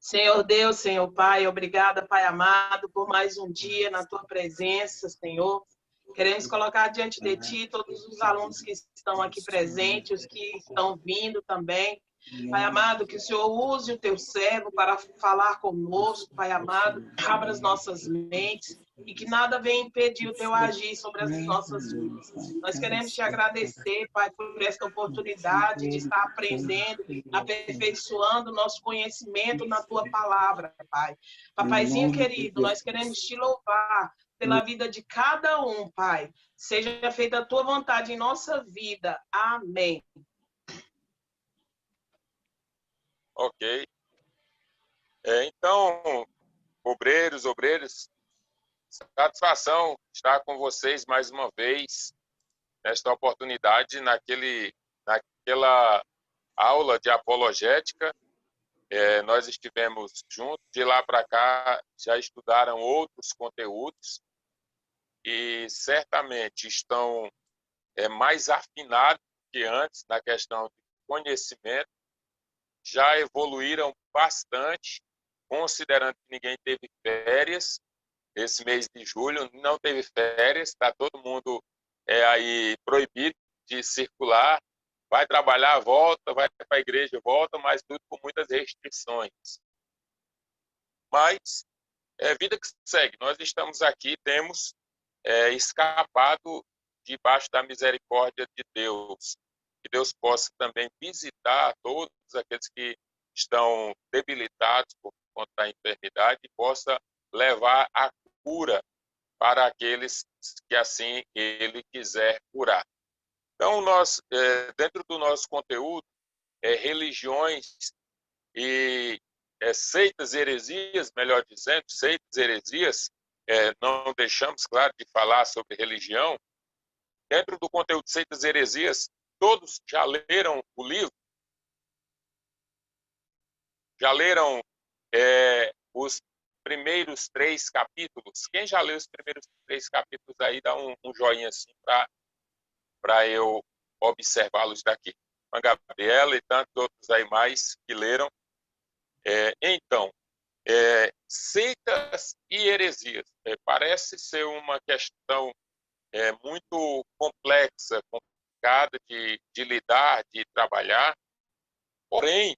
Senhor Deus, Senhor Pai, obrigada, Pai amado, por mais um dia na tua presença, Senhor. Queremos colocar diante de Ti todos os alunos que estão aqui presentes, os que estão vindo também. Pai amado, que o Senhor use o Teu servo para falar conosco, Pai amado, abra as nossas mentes e que nada venha impedir o Teu agir sobre as nossas vidas. Nós queremos Te agradecer, Pai, por esta oportunidade de estar aprendendo, aperfeiçoando o nosso conhecimento na Tua palavra, Pai. Papaizinho querido, nós queremos Te louvar pela vida de cada um, Pai. Seja feita a Tua vontade em nossa vida. Amém. Ok. Então, obreiros, satisfação estar com vocês mais uma vez, nesta oportunidade, naquela aula de apologética. Nós estivemos juntos, de lá para cá já estudaram outros conteúdos e certamente estão mais afinados que antes na questão de conhecimento, já evoluíram bastante, considerando que ninguém teve férias. Esse mês de julho não teve férias, está todo mundo aí proibido de circular, vai trabalhar, volta, vai para a igreja, volta, mas tudo com muitas restrições. Mas é vida que segue. Nós estamos aqui, temos escapado debaixo da misericórdia de Deus. Que Deus possa também visitar todos aqueles que estão debilitados por conta da enfermidade e possa levar a cura para aqueles que assim Ele quiser curar. Então, nós, dentro do nosso conteúdo, religiões e seitas e heresias, melhor dizendo, seitas e heresias, não deixamos, claro, de falar sobre religião. Dentro do conteúdo de seitas e heresias, todos já leram o livro? Já leram os primeiros 3 capítulos? Quem já leu os primeiros 3 capítulos aí, dá um joinha assim para eu observá-los daqui. A Gabriela e tantos outros aí mais que leram. Então, seitas e heresias. Parece ser uma questão muito complexa, complicada de lidar, de trabalhar. Porém,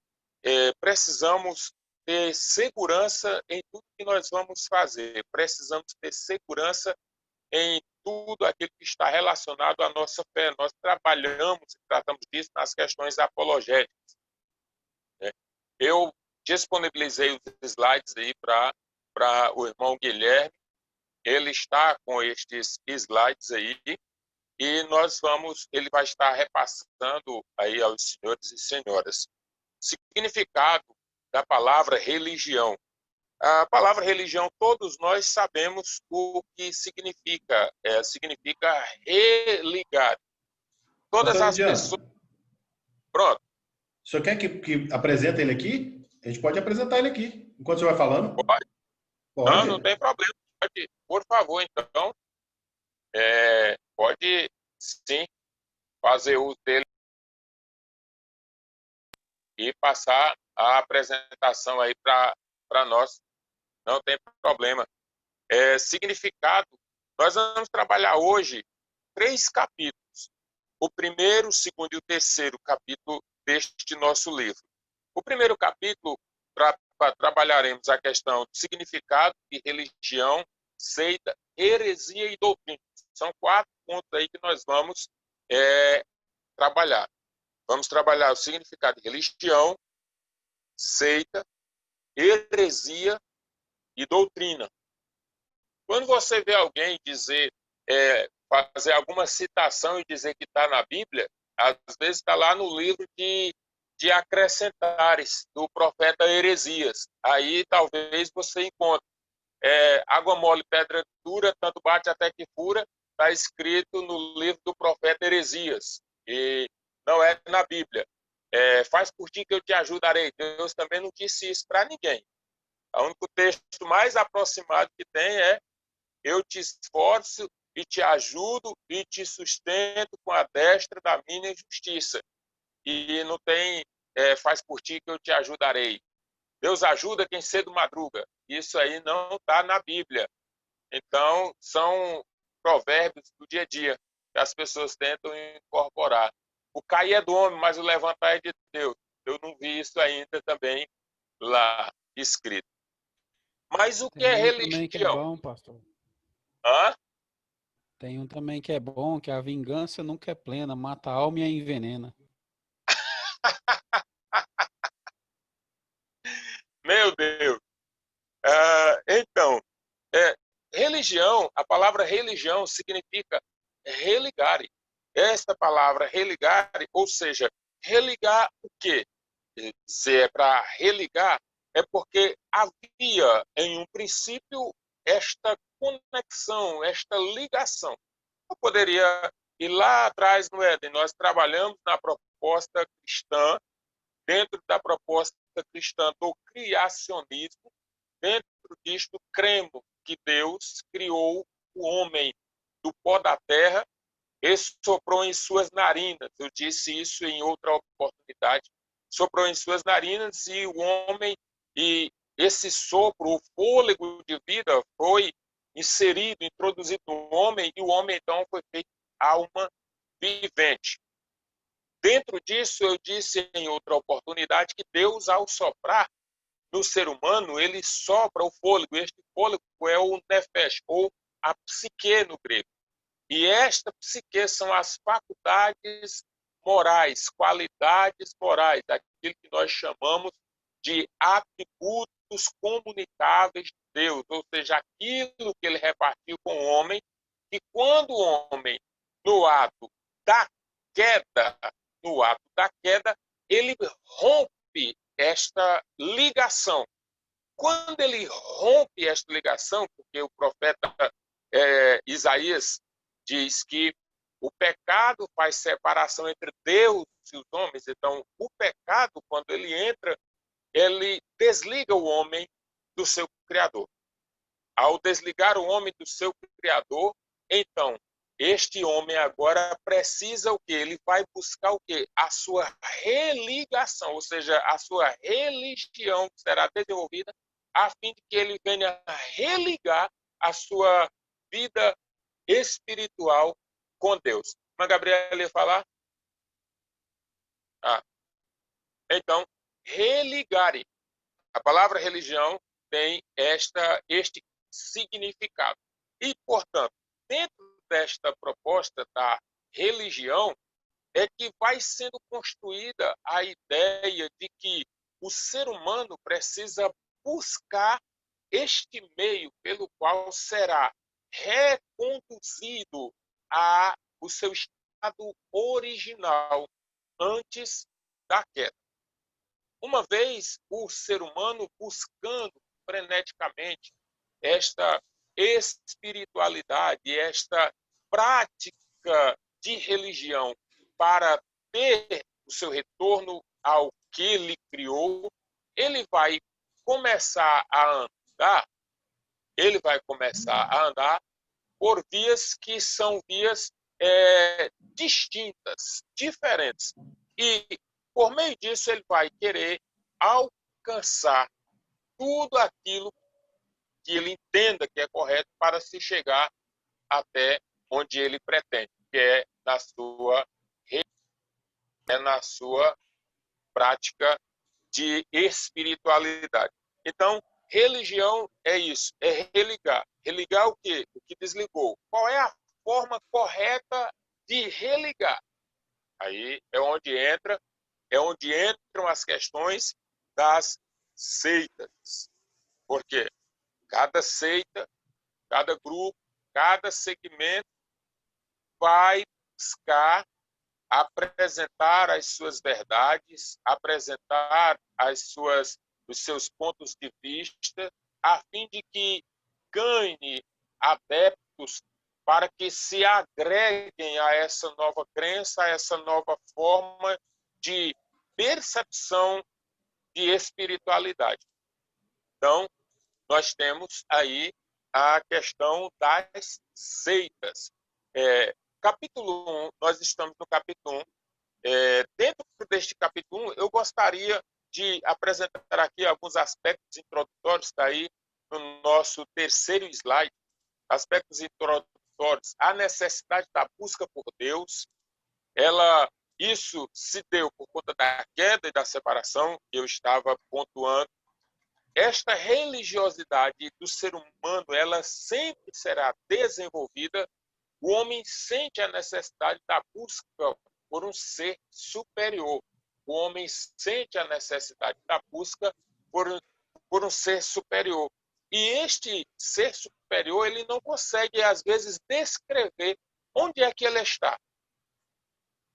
precisamos ter segurança em tudo que nós vamos fazer. Precisamos ter segurança em tudo aquilo que está relacionado à nossa fé. Nós trabalhamos e tratamos disso nas questões apologéticas. Eu disponibilizei os slides aí para o irmão Guilherme. Ele está com estes slides aí e ele vai estar repassando aí aos senhores e senhoras. Significado da palavra religião. A palavra religião, todos nós sabemos o que significa. Significa religar. Todas as pessoas... Pronto. O senhor quer que apresente ele aqui? A gente pode apresentar ele aqui, enquanto o senhor vai falando. Pode. Pode. Não tem problema. Pode. Por favor, então, pode sim fazer uso dele e passar a apresentação aí para nós. Não tem problema. Significado, nós vamos trabalhar hoje 3 capítulos. O primeiro, o segundo e o terceiro capítulo deste nosso livro. O primeiro capítulo, trabalharemos a questão de significado de religião, seita, heresia e doutrina. São 4 pontos aí que nós vamos trabalhar. Vamos trabalhar o significado de religião, seita, heresia e doutrina. Quando você vê alguém dizer, fazer alguma citação e dizer que está na Bíblia, às vezes está lá no livro de Acrescentares, do profeta Heresias. Aí talvez você encontre água mole, pedra dura, tanto bate até que fura, está escrito no livro do profeta Heresias. E não é na Bíblia. Faz por ti que eu te ajudarei. Deus também não disse isso para ninguém. O único texto mais aproximado que tem eu te esforço e te ajudo e te sustento com a destra da minha justiça. E não tem faz por ti que eu te ajudarei. Deus ajuda quem cedo madruga. Isso aí não está na Bíblia. Então, são provérbios do dia a dia que as pessoas tentam incorporar. O cair é do homem, mas o levantar é de Deus. Eu não vi isso ainda também lá escrito. Mas o que é Tem um também que é religião? bom, pastor. Hã? Tem um também que é bom, que a vingança nunca é plena, mata a alma e a envenena. Meu Deus. Então, religião, a palavra religião significa religare. Esta palavra religare, ou seja, religar o quê? Se é para religar, é porque havia em um princípio esta conexão, esta ligação. Eu poderia ir lá atrás no Éden, nós trabalhamos na proposta cristã, dentro da proposta cristã do criacionismo, dentro disto cremos que Deus criou o homem do pó da terra e soprou em suas narinas. Eu disse isso em outra oportunidade. Soprou em suas narinas e o homem, e esse sopro, o fôlego de vida foi inserido, introduzido no homem, e o homem então foi feito alma vivente. Dentro disso, eu disse em outra oportunidade que Deus, ao soprar no ser humano, ele sopra o fôlego. Este fôlego é o nefesh, ou a psique no grego. E esta psique são as faculdades morais, qualidades morais, aquilo que nós chamamos de atributos comunicáveis de Deus, ou seja, aquilo que ele repartiu com o homem, e quando o homem, no ato da queda, ele rompe esta ligação. Quando ele rompe esta ligação, porque o profeta Isaías diz que o pecado faz separação entre Deus e os homens, então o pecado, quando ele entra, ele desliga o homem do seu Criador. Ao desligar o homem do seu Criador, então, este homem agora precisa o quê? Ele vai buscar o quê? A sua religação, ou seja, a sua religião será desenvolvida a fim de que ele venha religar a sua vida espiritual com Deus. Mas Gabriel ia falar? Então, religare. A palavra religião tem este significado. E, portanto, dentro desta proposta da religião, é que vai sendo construída a ideia de que o ser humano precisa buscar este meio pelo qual será reconduzido ao seu estado original antes da queda. Uma vez o ser humano buscando freneticamente esta espiritualidade, esta prática de religião para ter o seu retorno ao que ele criou, ele vai começar a andar, por vias que são vias distintas, diferentes. E por meio disso ele vai querer alcançar tudo aquilo que ele entenda que é correto para se chegar até onde ele pretende, que é na sua prática de espiritualidade. Então, religião é isso, é religar. Religar o quê? O que desligou. Qual é a forma correta de religar? Aí é onde entram as questões das seitas. Por quê? Cada seita, cada grupo, cada segmento vai buscar apresentar as suas verdades, apresentar os seus pontos de vista, a fim de que ganhe adeptos para que se agreguem a essa nova crença, a essa nova forma de percepção de espiritualidade. Então, nós temos aí a questão das seitas. Capítulo 1, nós estamos no capítulo 1. Dentro deste capítulo 1, eu gostaria de apresentar aqui alguns aspectos introdutórios, está aí no nosso terceiro slide, aspectos introdutórios, a necessidade da busca por Deus, isso se deu por conta da queda e da separação, que eu estava pontuando. Esta religiosidade do ser humano, ela sempre será desenvolvida. O homem sente a necessidade da busca por um ser superior. O homem sente a necessidade da busca por um ser superior. E este ser superior, ele não consegue, às vezes, descrever onde é que ele está.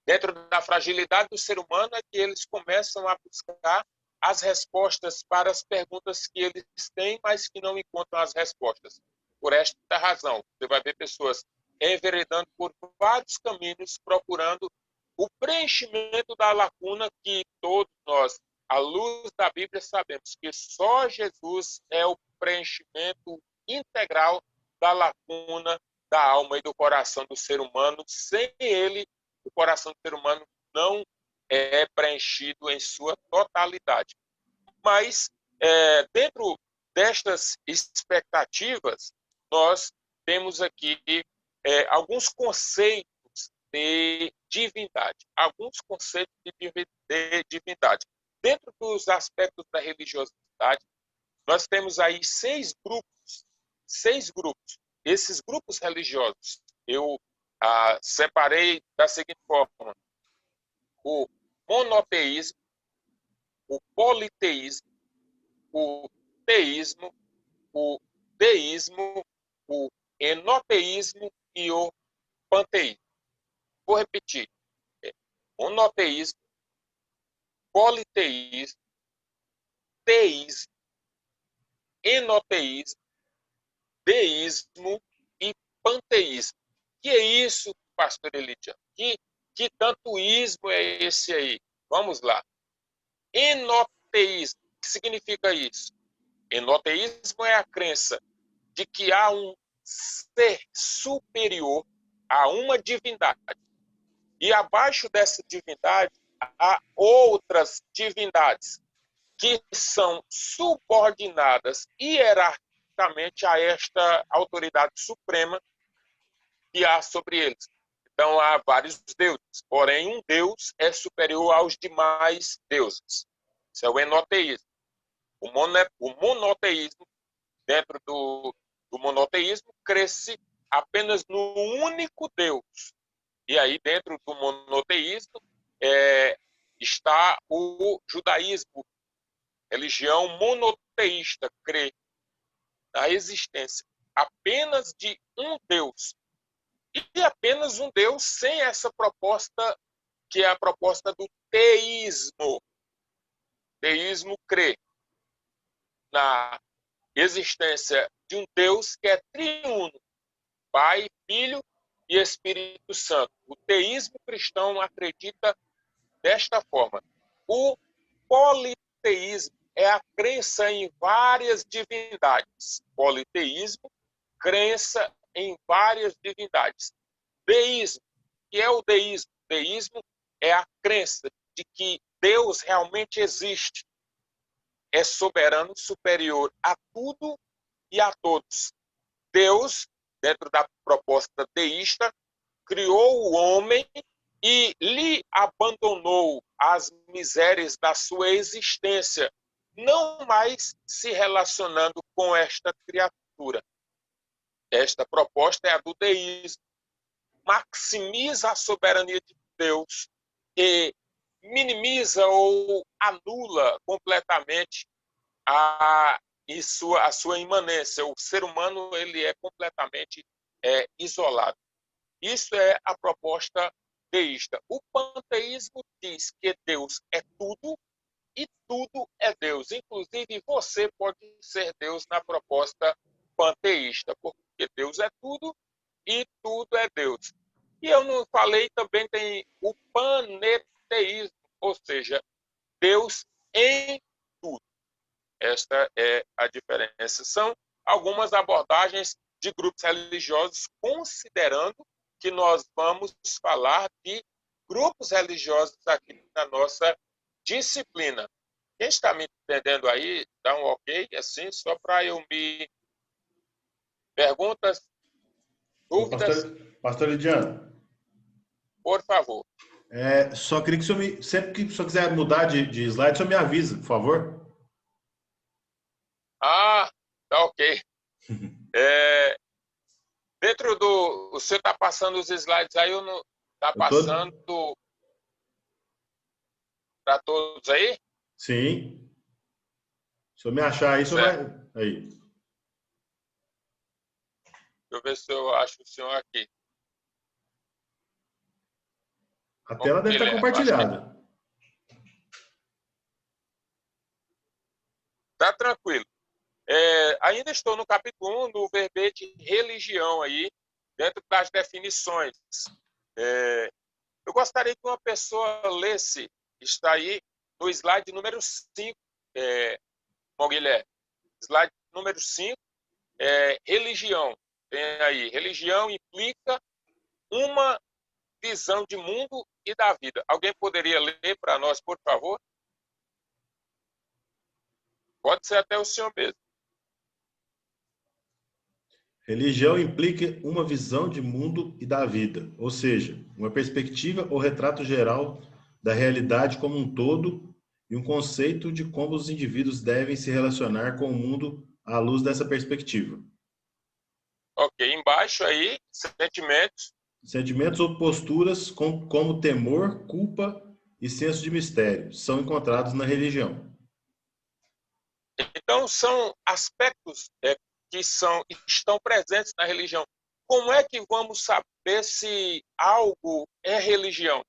Dentro da fragilidade do ser humano é que eles começam a buscar as respostas para as perguntas que eles têm, mas que não encontram as respostas. Por esta razão, você vai ver pessoas enveredando por vários caminhos, procurando o preenchimento da lacuna que todos nós, à luz da Bíblia, sabemos que só Jesus é o preenchimento integral da lacuna da alma e do coração do ser humano. Sem ele, o coração do ser humano não é preenchido em sua totalidade. Mas, dentro destas expectativas, nós temos aqui alguns conceitos de divindade. Alguns conceitos de divindade. Dentro dos aspectos da religiosidade, nós temos aí 6 grupos. 6 grupos. Esses grupos religiosos, eu separei da seguinte forma: o monoteísmo, o politeísmo, o teísmo, o deísmo, o enoteísmo e o panteísmo. Vou repetir: monoteísmo, politeísmo, teísmo, enoteísmo, deísmo e panteísmo. Que é isso, pastor Elidiano? Que tanto ismo é esse aí? Vamos lá. Enoteísmo. O que significa isso? Enoteísmo é a crença de que há um ser superior a uma divindade. E abaixo dessa divindade há outras divindades que são subordinadas hierarquicamente a esta autoridade suprema que há sobre eles. Então, há vários deuses, porém, um deus é superior aos demais deuses. Isso é o enoteísmo. O monoteísmo, dentro do monoteísmo, cresce apenas no único Deus. E aí, dentro do monoteísmo, está o judaísmo, religião monoteísta, crê na existência apenas de um Deus. E apenas um Deus, sem essa proposta, que é a proposta do teísmo. Teísmo crê na existência de um Deus que é triuno, Pai, Filho e Espírito Santo. O teísmo cristão acredita desta forma. O politeísmo é a crença em várias divindades. Politeísmo, crença em várias divindades. Deísmo, que é o deísmo? Deísmo é a crença de que Deus realmente existe. É soberano, superior a tudo e a todos. Deus, dentro da proposta deísta, criou o homem e lhe abandonou as misérias da sua existência, não mais se relacionando com esta criatura. Esta proposta é a do deísmo. Maximiza a soberania de Deus e minimiza ou anula completamente a sua imanência. O ser humano ele é completamente isolado. Isso é a proposta deísta. O panteísmo diz que Deus é tudo e tudo é Deus. Inclusive, você pode ser Deus na proposta panteísta, porque Deus é tudo e tudo é Deus. E eu não falei, também tem o paneteísmo, ou seja, Deus em tudo. Esta é a diferença. São algumas abordagens de grupos religiosos, considerando que nós vamos falar de grupos religiosos aqui na nossa disciplina. Quem está me entendendo aí, dá um ok, assim, só para eu me... Perguntas, Ô, dúvidas, pastor Lidiano, por favor. só queria que o senhor sempre que o senhor quiser mudar de slide, o senhor me avisa, por favor. Ah, tá ok. É, dentro do... Você está passando os slides aí ou não? Está Eu tô? passando para todos aí? Sim. Se eu me achar aí, o senhor Certo. vai. Aí. Deixa eu ver se eu acho o senhor aqui. A tela deve estar Guilherme, acho que compartilhada. está tranquilo. Ainda estou no capítulo 1 do verbete religião aí, dentro das definições. Eu gostaria que uma pessoa lesse, está aí no slide número 5, bom, Guilherme. Slide número 5, religião. Tem aí, religião implica uma visão de mundo e da vida. Alguém poderia ler para nós, por favor? Pode ser até o senhor mesmo. Religião implica uma visão de mundo e da vida, ou seja, uma perspectiva ou retrato geral da realidade como um todo e um conceito de como os indivíduos devem se relacionar com o mundo à luz dessa perspectiva. Ok, embaixo aí, sentimentos. Sentimentos ou posturas como temor, culpa e senso de mistério são encontrados na religião. Então, são aspectos que estão presentes na religião. Como é que vamos saber se algo é religião?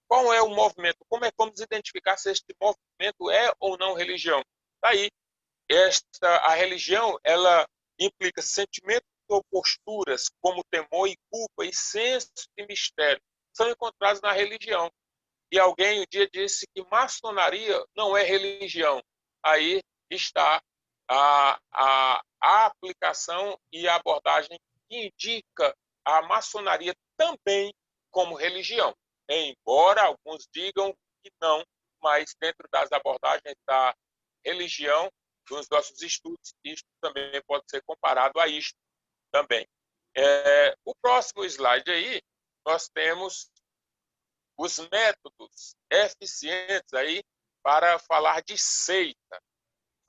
Qual é o movimento? Como é que vamos identificar se este movimento é ou não religião? Daí, a religião, ela implica sentimentos ou posturas como temor e culpa e senso de mistério. São encontrados na religião. E alguém um dia disse que maçonaria não é religião. Aí está a aplicação e a abordagem que indica a maçonaria também como religião. Embora alguns digam que não, mas dentro das abordagens da religião, dos nossos estudos, isto também pode ser comparado a isto também. O próximo slide aí, nós temos os métodos eficientes aí para falar de seita.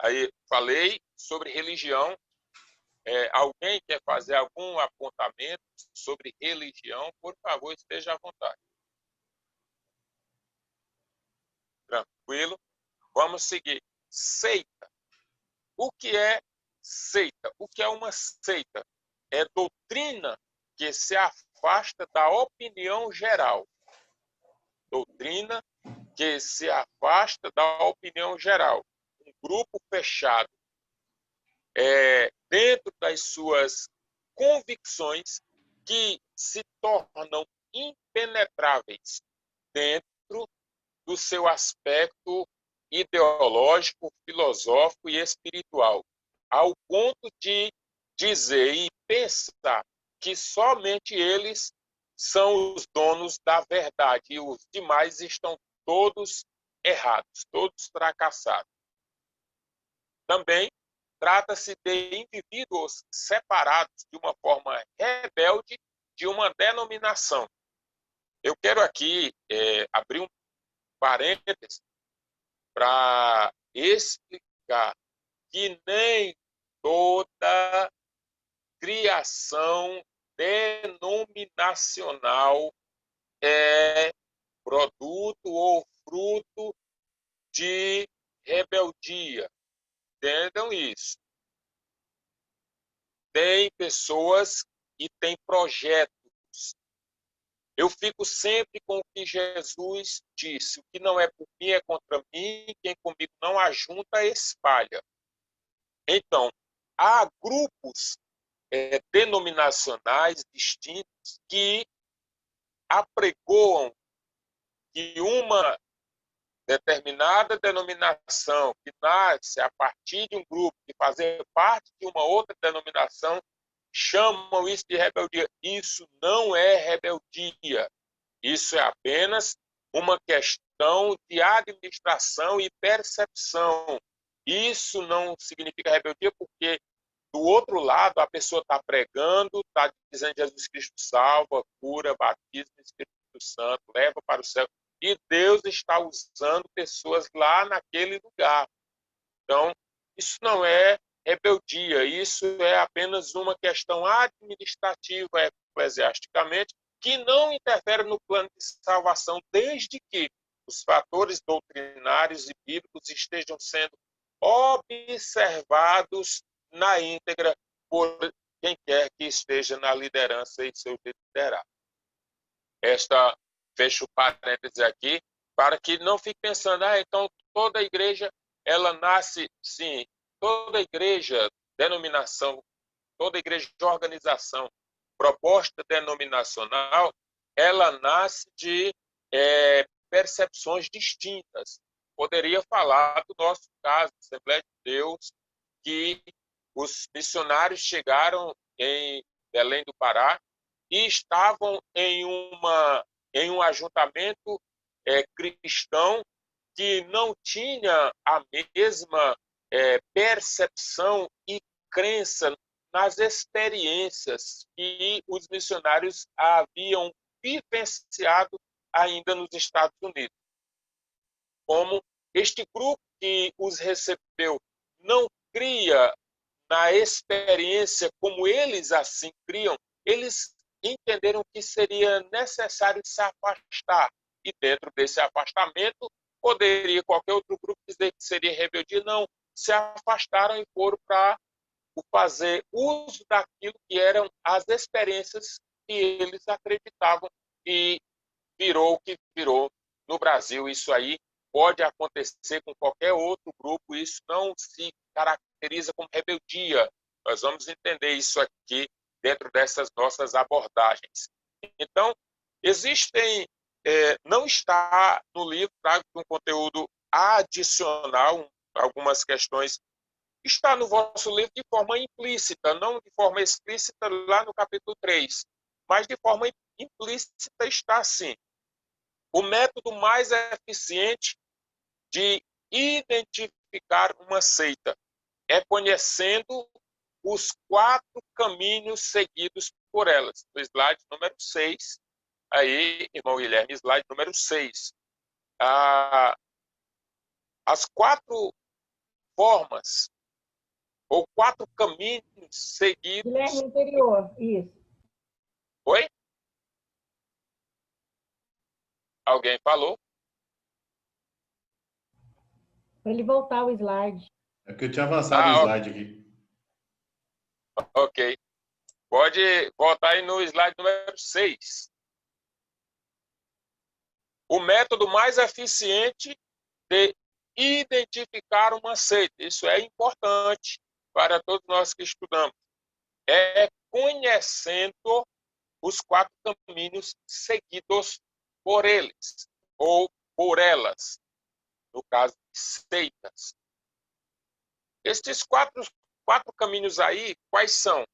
Aí falei sobre religião. Alguém quer fazer algum apontamento sobre religião? Por favor, esteja à vontade. Tranquilo? Vamos seguir. Seita. O que é seita? O que é uma seita? É doutrina que se afasta da opinião geral. Doutrina que se afasta da opinião geral. Um grupo fechado dentro das suas convicções que se tornam impenetráveis dentro do seu aspecto ideológico, filosófico e espiritual, ao ponto de dizer e pensar que somente eles são os donos da verdade e os demais estão todos errados, todos fracassados. Também trata-se de indivíduos separados de uma forma rebelde de uma denominação. Eu quero aqui abrir um parênteses para explicar que nem toda criação denominacional é produto ou fruto de rebeldia. Entendam isso. Tem pessoas que têm projetos. Eu fico sempre com o que Jesus disse: o que não é por mim é contra mim, quem comigo não ajunta, espalha. Então, há grupos denominacionais distintos que apregoam que uma determinada denominação que nasce a partir de um grupo, que fazer parte de uma outra denominação, chamam isso de rebeldia. Isso não é rebeldia. Isso é apenas uma questão questão de administração e percepção. Isso não significa rebeldia, porque do outro lado a pessoa está pregando, está dizendo Jesus Cristo salva, cura, batiza no Espírito Santo, leva para o céu. E Deus está usando pessoas lá naquele lugar. Então, isso não é rebeldia, isso é apenas uma questão administrativa, eclesiasticamente, que não interfere no plano de salvação, desde que os fatores doutrinários e bíblicos estejam sendo observados na íntegra por quem quer que esteja na liderança e seu liderado. Fecho parênteses aqui, para que não fique pensando, então toda igreja, ela nasce, sim, toda igreja, denominação, toda igreja de organização, proposta denominacional, ela nasce de percepções distintas. Poderia falar do nosso caso, Assembleia de Deus, que os missionários chegaram em Belém do Pará e estavam em um ajuntamento cristão que não tinha a mesma percepção e crença nas experiências que os missionários haviam vivenciado ainda nos Estados Unidos. Como este grupo que os recebeu não cria na experiência como eles assim criam, eles entenderam que seria necessário se afastar. E dentro desse afastamento, poderia qualquer outro grupo dizer que seria rebeldia. Não, se afastaram e foram para fazer uso daquilo que eram as experiências que eles acreditavam, e virou o que virou no Brasil. Isso aí pode acontecer com qualquer outro grupo, isso não se caracteriza como rebeldia. Nós vamos entender isso aqui dentro dessas nossas abordagens. Então, não está no livro, trago um conteúdo adicional, algumas questões, está no vosso livro de forma implícita, não de forma explícita lá no capítulo 3, mas de forma implícita está assim. O método mais eficiente de identificar uma seita é conhecendo os 4 caminhos seguidos por elas. No slide número 6, aí, irmão Guilherme, slide número 6. As 4 formas, ou 4 caminhos seguidos... Guilherme, anterior, isso. Oi? Alguém falou? Para ele voltar o slide. É porque eu tinha avançado o slide aqui. Ok. Pode voltar aí no slide número 6. O método mais eficiente de identificar uma seita. Isso é importante para todos nós que estudamos. É conhecendo os 4 caminhos seguidos por eles, ou por elas, no caso de seitas. Estes 4 caminhos aí, quais são?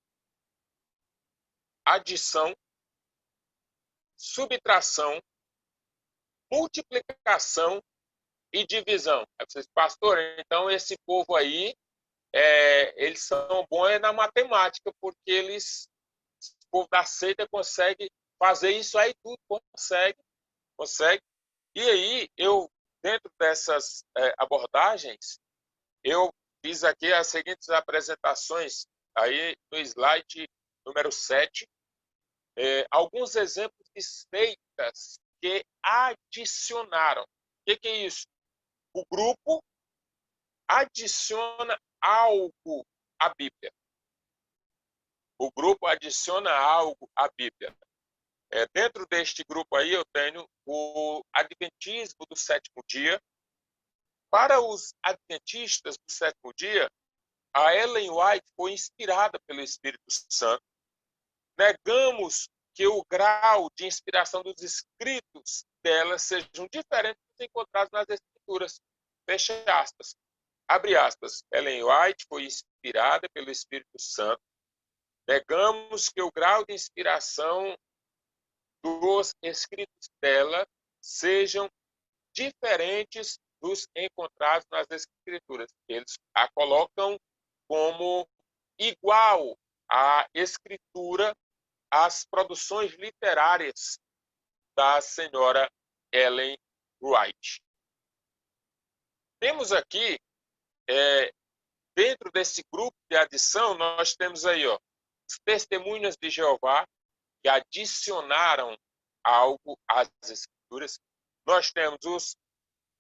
Adição, subtração, multiplicação e divisão. Aí vocês, pastor, então esse povo aí, eles são bons na matemática, porque o povo da seita consegue fazer isso aí tudo, consegue. E aí, dentro dessas abordagens, eu fiz aqui as seguintes apresentações, aí no slide número 7, alguns exemplos de seitas que adicionaram. O que é isso? O grupo adiciona algo à Bíblia. O grupo adiciona algo à Bíblia. Dentro deste grupo aí eu tenho o Adventismo do sétimo dia. Para os adventistas do sétimo dia, a Ellen White foi inspirada pelo Espírito Santo. Negamos que o grau de inspiração dos escritos dela sejam diferentes dos encontrados nas Escrituras. Fecha aspas. Abre aspas. Ellen White foi inspirada pelo Espírito Santo. Negamos que o grau de inspiração dos escritos dela sejam diferentes dos encontrados nas Escrituras. Eles a colocam como igual à Escritura, às produções literárias da senhora Ellen White. Temos aqui, dentro desse grupo de adição, nós temos aí, ó, as testemunhas de Jeová, que adicionaram algo às Escrituras. Nós temos os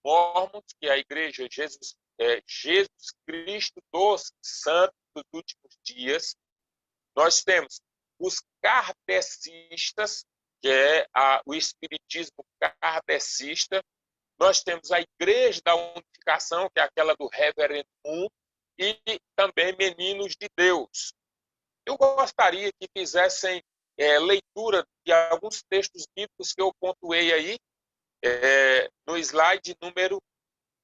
Mormons, que é a Igreja Jesus Cristo dos Santos dos Últimos Dias. Nós temos os kardecistas, que é o espiritismo kardecista. Nós temos a Igreja da Unificação, que é aquela do Reverendo Moon, e também Meninos de Deus. Eu gostaria que fizessem leitura de alguns textos bíblicos que eu pontuei aí, no slide número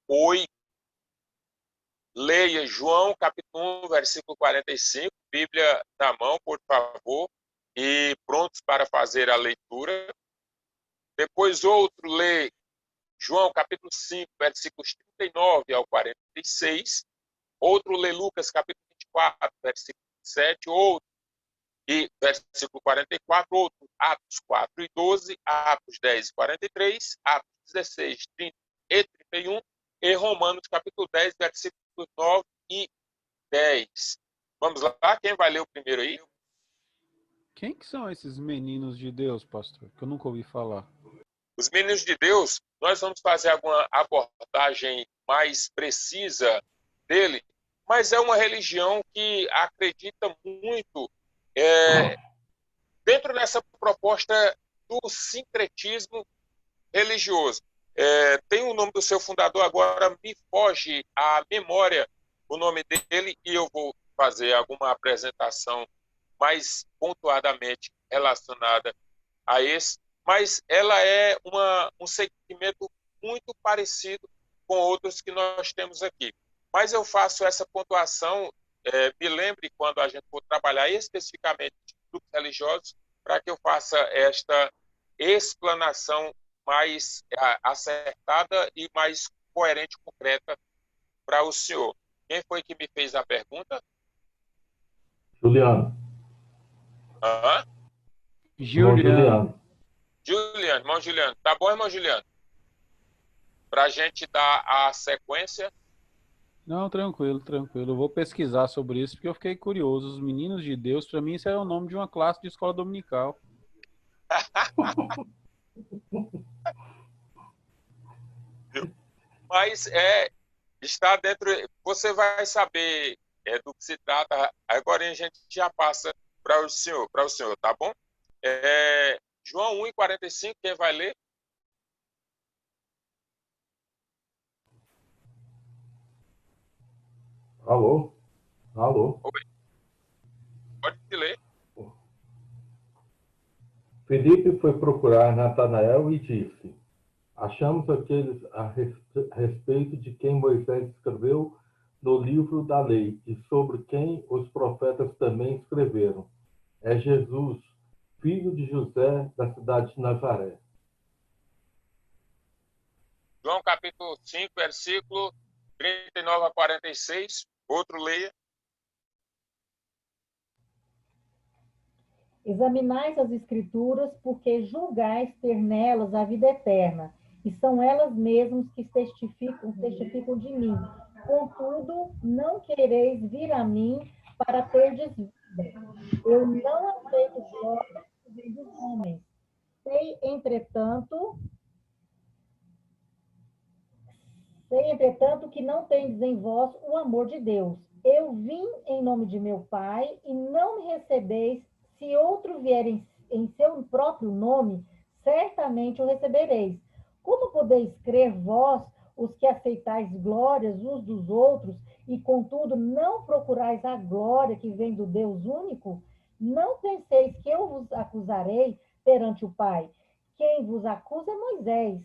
8. Leia João, capítulo 1, versículo 45, Bíblia na mão, por favor, e prontos para fazer a leitura. Depois outro lê João, capítulo 5, versículos 39 ao 46. Outro lê Lucas, capítulo 24, versículo 27. Outro, e versículo 44. Outro, Atos 4 e 12, Atos 10 e 43, Atos 16, 30 e 31, e Romanos, capítulo 10, versículos 9 e 10. Vamos lá, quem vai ler o primeiro aí? Quem que são esses meninos de Deus, pastor? Que eu nunca ouvi falar. Os meninos de Deus, nós vamos fazer alguma abordagem mais precisa dele, mas é uma religião que acredita muito dentro dessa proposta do sincretismo religioso. Tem o nome do seu fundador, agora me foge a memória o nome dele, e eu vou fazer alguma apresentação mais pontuadamente relacionada a esse, mas ela é um segmento muito parecido com outros que nós temos aqui. Mas eu faço essa pontuação, me lembre quando a gente for trabalhar especificamente grupos religiosos, para que eu faça esta explanação mais acertada e mais coerente, concreta para o senhor. Quem foi que me fez a pergunta? Juliano. Juliano. Juliano, irmão Juliano. Tá bom, irmão Juliano? Para a gente dar a sequência. Não, tranquilo, tranquilo. Eu vou pesquisar sobre isso, porque eu fiquei curioso. Os meninos de Deus, para mim, isso é o nome de uma classe de escola dominical. Mas está dentro. Você vai saber do que se trata. Agora a gente já passa para o senhor, tá bom? João 1:45, quem vai ler? Alô? Oi. Pode ler. Felipe foi procurar Natanael e disse: achamos aqueles a respeito de quem Moisés escreveu no livro da lei, e sobre quem os profetas também escreveram. É Jesus, filho de José, da cidade de Nazaré. João capítulo 5, versículo 39 a 46. Outro leia. Examinais as Escrituras, porque julgais ter nelas a vida eterna, e são elas mesmas que testificam de mim. Contudo, não quereis vir a mim para terdes vida. Eu não aceito glória que vem dos homens. Sei, entretanto, que não tendes em vós o amor de Deus. Eu vim em nome de meu Pai, e não me recebeis. Se outro vier em seu próprio nome, certamente o recebereis. Como podeis crer vós, os que aceitais glórias uns dos outros, e contudo não procurais a glória que vem do Deus único? Não penseis que eu vos acusarei perante o Pai. Quem vos acusa é Moisés,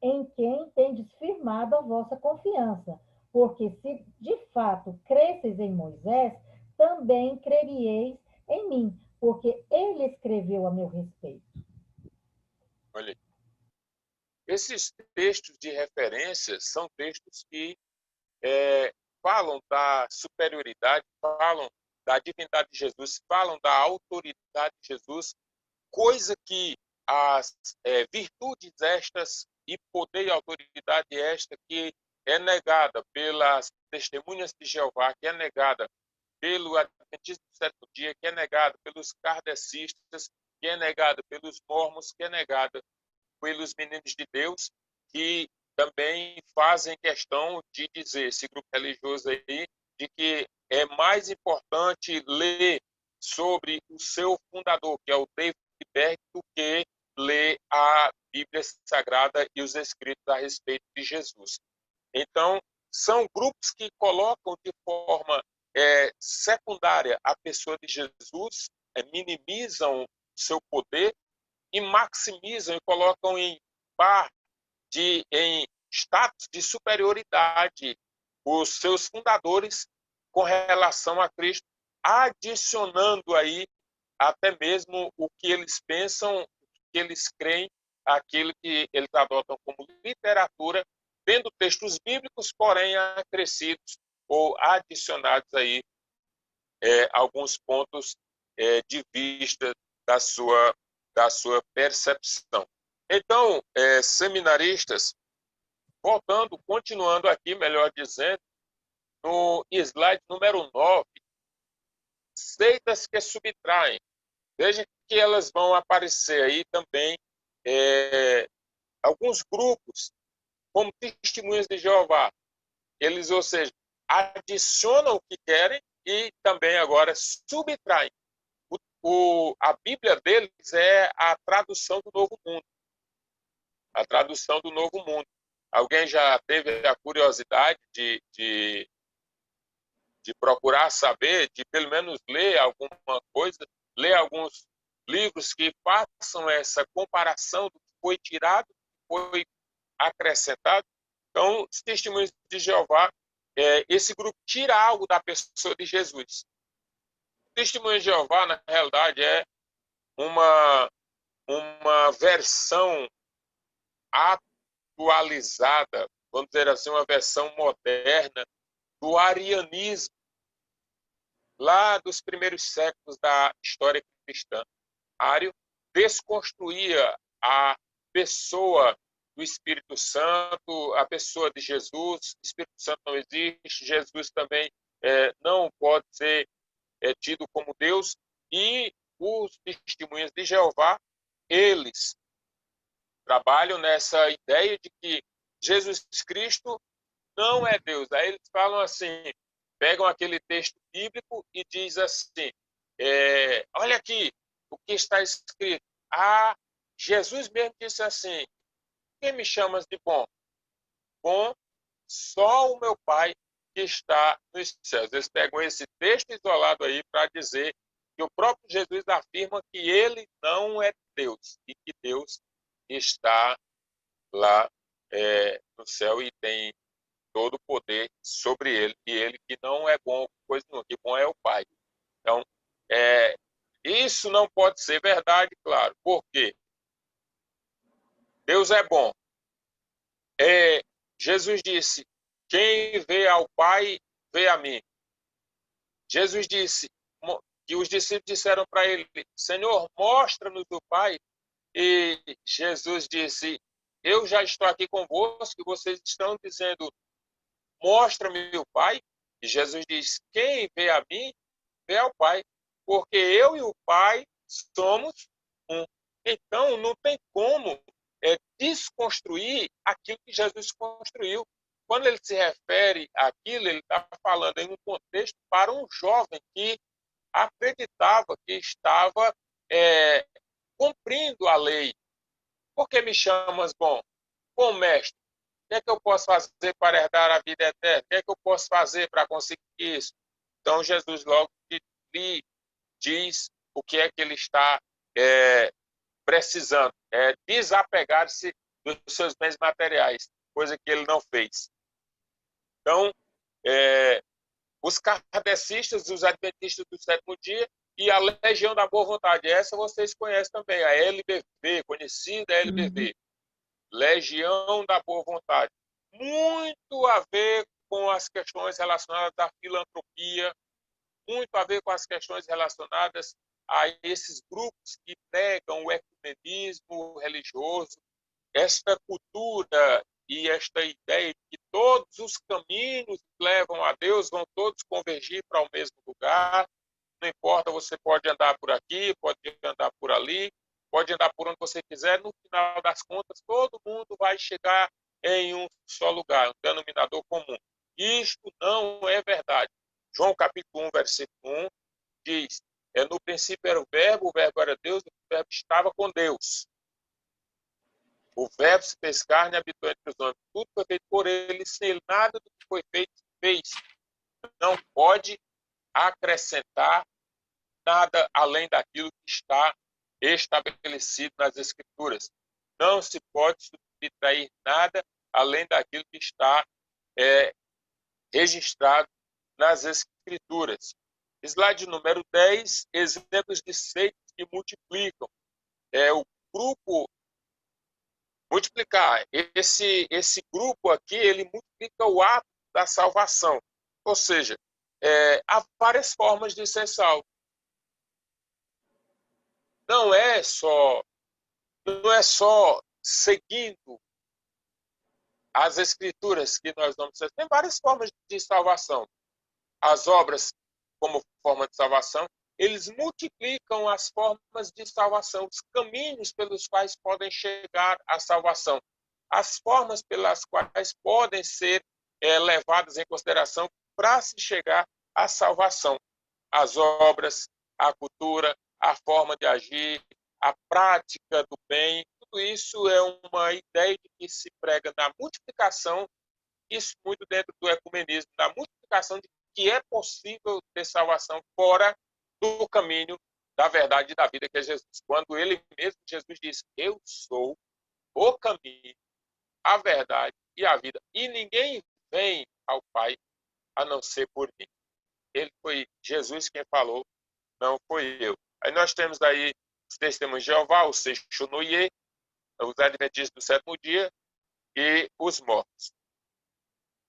em quem tendes firmado a vossa confiança. Porque se de fato cresceis em Moisés, também crerieis em mim, porque ele escreveu a meu respeito. Olha, Esses textos de referência são textos que falam da superioridade, falam da divindade de Jesus, falam da autoridade de Jesus, coisa que as virtudes estas e poder e autoridade esta que é negada pelas testemunhas de Jeová, que é negada pelo Adventismo do Sétimo Dia, que é negada pelos kardecistas, que é negada pelos mormons, que é negada pelos meninos de Deus, que também fazem questão de dizer, esse grupo religioso aí, de que é mais importante ler sobre o seu fundador, que é o David Berg, do que ler a Bíblia Sagrada e os escritos a respeito de Jesus. Então, são grupos que colocam de forma secundária a pessoa de Jesus, minimizam seu poder e maximizam e colocam em status de superioridade os seus fundadores com relação a Cristo, adicionando aí até mesmo o que eles pensam, o que eles creem, aquilo que eles adotam como literatura, tendo textos bíblicos, porém acrescidos ou adicionados aí alguns pontos de vista da sua percepção. Então, seminaristas, continuando aqui, melhor dizendo, no slide número 9, seitas que subtraem. Veja que elas vão aparecer aí também alguns grupos, como Testemunhas de Jeová. Eles, ou seja, adicionam o que querem e também agora subtraem. A Bíblia deles é a tradução do Novo Mundo. A tradução do Novo Mundo. Alguém já teve a curiosidade de procurar saber, de pelo menos ler alguma coisa, ler alguns livros que façam essa comparação do que foi tirado, do que foi acrescentado? Então, os Testemunhos de Jeová, esse grupo tira algo da pessoa de Jesus. Testemunho de Jeová, na realidade, é uma versão atualizada, vamos dizer assim, uma versão moderna do arianismo, lá dos primeiros séculos da história cristã. Ário desconstruía a pessoa do Espírito Santo, a pessoa de Jesus. O Espírito Santo não existe, Jesus também não pode ser tido como Deus, e os Testemunhas de Jeová, eles trabalham nessa ideia de que Jesus Cristo não é Deus. Aí eles falam assim, pegam aquele texto bíblico e diz assim, olha aqui o que está escrito. Jesus mesmo disse assim, quem me chamas de bom? Bom, só o meu Pai que está nos céus. Eles pegam esse texto isolado aí para dizer que o próprio Jesus afirma que ele não é Deus e que Deus está lá no céu e tem todo o poder sobre ele, e ele que não é bom coisa nenhuma, que bom é o Pai. Então, isso não pode ser verdade, claro. Por quê? Deus é bom. Jesus disse, quem vê ao Pai, vê a mim. Jesus disse, que os discípulos disseram para ele, Senhor, mostra-nos o Pai. E Jesus disse, eu já estou aqui convosco e vocês estão dizendo, mostra-me o Pai. E Jesus diz, quem vê a mim, vê ao Pai. Porque eu e o Pai somos um. Então, não tem como desconstruir aquilo que Jesus construiu. Quando ele se refere àquilo, ele está falando em um contexto para um jovem que acreditava que estava cumprindo a lei. Por que me chamas bom? Bom mestre, o que é que eu posso fazer para herdar a vida eterna? O que é que eu posso fazer para conseguir isso? Então, Jesus logo lhe diz o que é que ele está precisando. Desapegar-se dos seus bens materiais, coisa que ele não fez. Então, os kardecistas, os adventistas do sétimo dia e a Legião da Boa Vontade. Essa vocês conhecem também, a LBV, conhecida LBV. Legião da Boa Vontade. Muito a ver com as questões relacionadas à filantropia, muito a ver com as questões relacionadas a esses grupos que pregam o ecumenismo religioso, esta cultura e esta ideia de que todos os caminhos que levam a Deus vão todos convergir para o mesmo lugar. Não importa, você pode andar por aqui, pode andar por ali, pode andar por onde você quiser, no final das contas, todo mundo vai chegar em um só lugar, um denominador comum. Isto não é verdade. João capítulo 1, versículo 1, diz, no princípio era o verbo era Deus, o verbo estava com Deus. O verbo se fez carne e habitou entre os homens. Tudo foi feito por ele, sem ele nada do que foi feito, fez. Não pode acrescentar nada além daquilo que está estabelecido nas Escrituras. Não se pode subtrair nada além daquilo que está registrado nas Escrituras. Slide número 10, exemplos de seitas que multiplicam. O grupo multiplicar. Esse grupo aqui, ele multiplica o ato da salvação. Ou seja, há várias formas de ser salvo. Não é só seguindo as Escrituras que nós vamos ser. Tem várias formas de salvação. As obras, como forma de salvação, eles multiplicam as formas de salvação, os caminhos pelos quais podem chegar à salvação, as formas pelas quais podem ser levadas em consideração para se chegar à salvação. As obras, a cultura, a forma de agir, a prática do bem, tudo isso é uma ideia de que se prega na multiplicação, isso muito dentro do ecumenismo, da multiplicação de que é possível ter salvação fora do caminho da verdade e da vida, que é Jesus. Quando ele mesmo, Jesus disse, eu sou o caminho, a verdade e a vida. E ninguém vem ao Pai a não ser por mim. Ele foi Jesus quem falou, não foi eu. Aí nós temos aí os testemunhos de Jeová, o Seixonoye, os adventistas do sétimo dia e os mortos.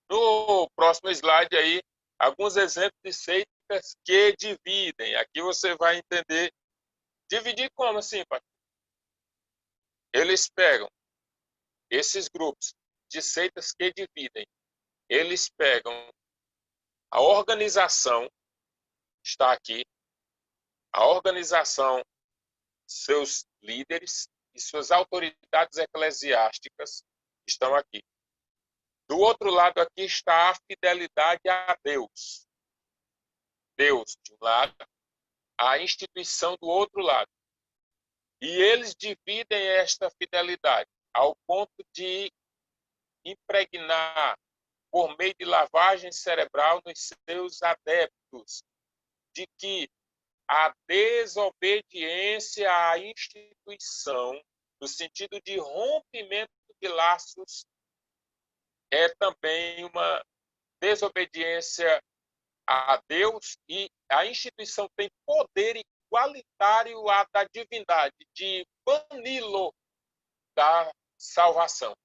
No próximo slide aí, alguns exemplos de seitas que dividem. Aqui você vai entender. Dividir como assim, pastor? Eles pegam esses grupos de seitas que dividem. Eles pegam a organização, está aqui, a organização, seus líderes e suas autoridades eclesiásticas estão aqui. Do outro lado aqui está a fidelidade a Deus. Deus, de um lado, a instituição do outro lado. E eles dividem esta fidelidade ao ponto de impregnar, por meio de lavagem cerebral, nos seus adeptos, de que a desobediência à instituição, no sentido de rompimento de laços, é também uma desobediência a Deus, e a instituição tem poder igualitário à da divindade, de bani-lo da salvação.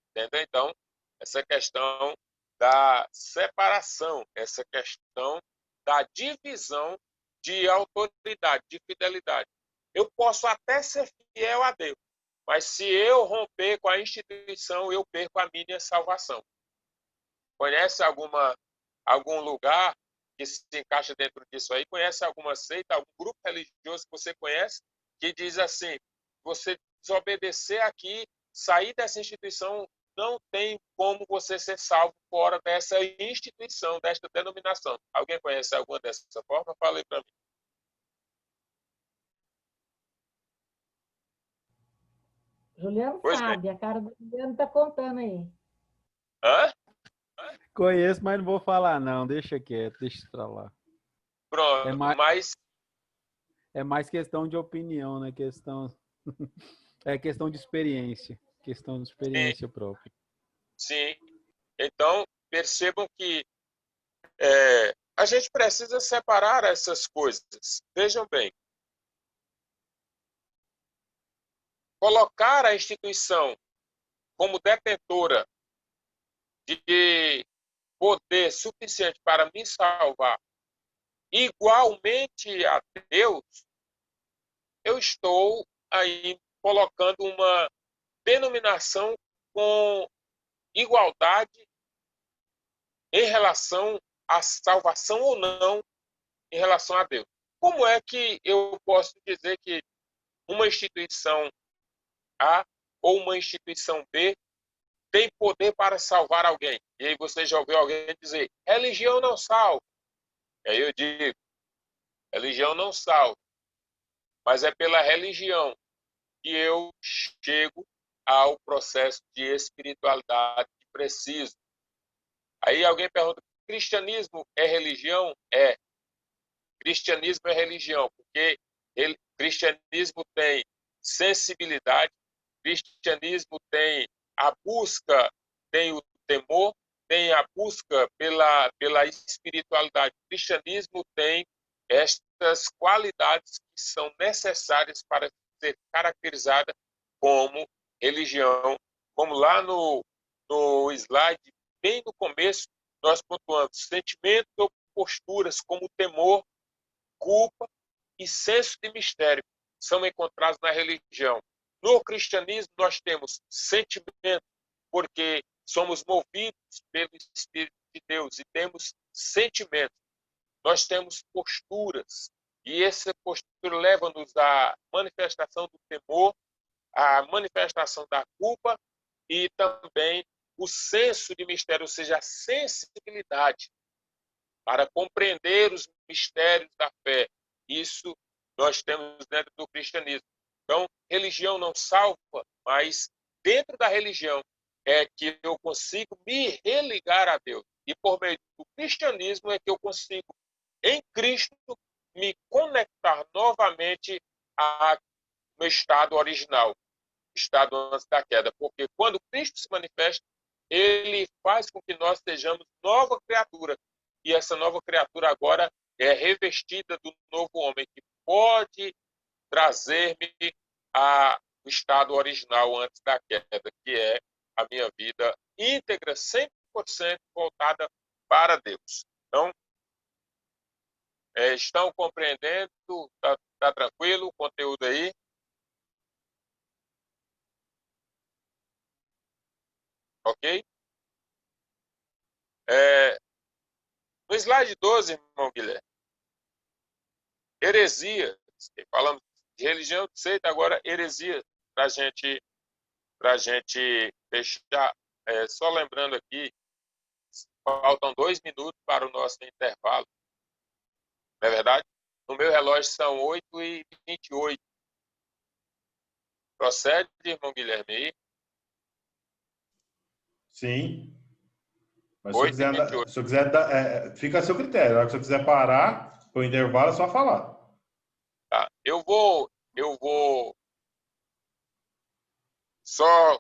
Entendeu? Então, essa questão da separação, essa questão da divisão de autoridade, de fidelidade. Eu posso até ser fiel a Deus, mas se eu romper com a instituição, eu perco a minha salvação. Conhece algum lugar que se encaixa dentro disso aí? Conhece alguma seita, algum grupo religioso que você conhece, que diz assim, você desobedecer aqui, sair dessa instituição, não tem como você ser salvo fora dessa instituição, desta denominação. Alguém conhece alguma dessa forma? Fala aí para mim. Juliano Pois sabe, bem. a cara do Juliano está contando aí. Hã? Conheço, mas não vou falar não, deixa quieto, deixa pra lá. Pronto, mas... É mais questão de opinião, né? É questão de experiência. Questão de experiência própria. Sim. Então, percebam que a gente precisa separar essas coisas. Vejam bem. colocar a instituição como detentora de poder suficiente para me salvar, igualmente a Deus, eu estou aí colocando uma denominação com igualdade em relação à salvação ou não em relação a Deus. Como é que eu posso dizer que uma instituição A ou uma instituição B tem poder para salvar alguém? E aí você já ouviu alguém dizer, religião não salva. E aí eu digo, religião não salva, mas é pela religião que eu chego ao processo de espiritualidade que preciso. Aí alguém pergunta, cristianismo é religião? É. Cristianismo é religião, porque cristianismo tem sensibilidade, cristianismo tem a busca, tem o temor, tem a busca pela espiritualidade. O cristianismo tem estas qualidades que são necessárias para ser caracterizada como religião. Como lá no slide, bem no começo, nós pontuamos sentimentos ou posturas como temor, culpa e senso de mistério são encontrados na religião. No cristianismo, nós temos sentimento, porque somos movidos pelo Espírito de Deus e temos sentimentos. Nós temos posturas, e essa postura leva-nos à manifestação do temor, à manifestação da culpa e também o senso de mistério, ou seja, a sensibilidade para compreender os mistérios da fé. Isso nós temos dentro do cristianismo. Então, religião não salva, mas dentro da religião é que eu consigo me religar a Deus. E por meio do cristianismo é que eu consigo, em Cristo, me conectar novamente ao meu estado original, estado antes da queda. Porque quando Cristo se manifesta, ele faz com que nós sejamos nova criatura. E essa nova criatura agora é revestida do novo homem, que pode trazer-me ao estado original antes da queda, que é a minha vida íntegra, 100% voltada para Deus. Então, estão compreendendo? Tá tranquilo o conteúdo aí? Ok? No slide 12, irmão Guilherme, heresia, falamos de religião, de seita, agora heresia, para a gente fechar. Só lembrando aqui, faltam 2 minutos para o nosso intervalo. Não é verdade? No meu relógio são 8h28. Procede, irmão Guilherme, aí? Sim. Mas 8h28. se eu quiser fica a seu critério. Se eu quiser parar o intervalo, é só falar. Tá. Eu vou só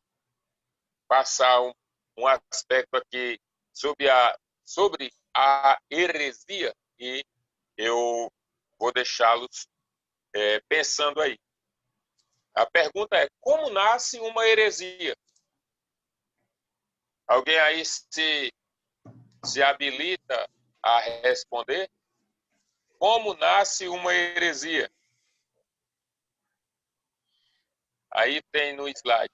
passar um aspecto aqui sobre a heresia e eu vou deixá-los pensando aí. A pergunta é, como nasce uma heresia? Alguém aí se habilita a responder? Como nasce uma heresia? Aí tem no slide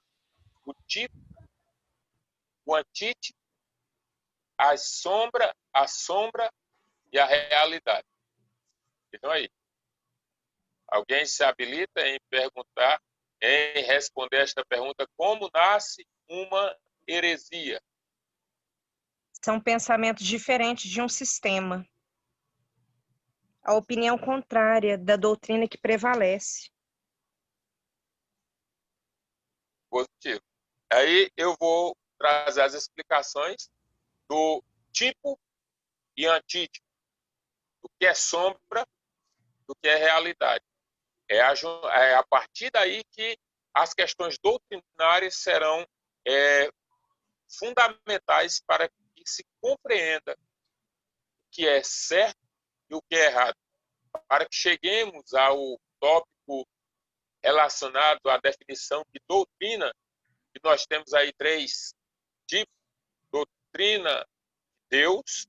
o tipo, o antítipo, a sombra e a realidade. Então aí, alguém se habilita em perguntar, em responder esta pergunta, como nasce uma heresia? São pensamentos diferentes de um sistema. A opinião contrária da doutrina que prevalece. Positivo. Aí eu vou trazer as explicações do tipo e antítipo, do que é sombra, do que é realidade. É a partir daí que as questões doutrinárias serão fundamentais para que se compreenda o que é certo e o que é errado. Para que cheguemos ao tópico relacionado à definição de doutrina, que nós temos aí 3 tipos: doutrina de Deus,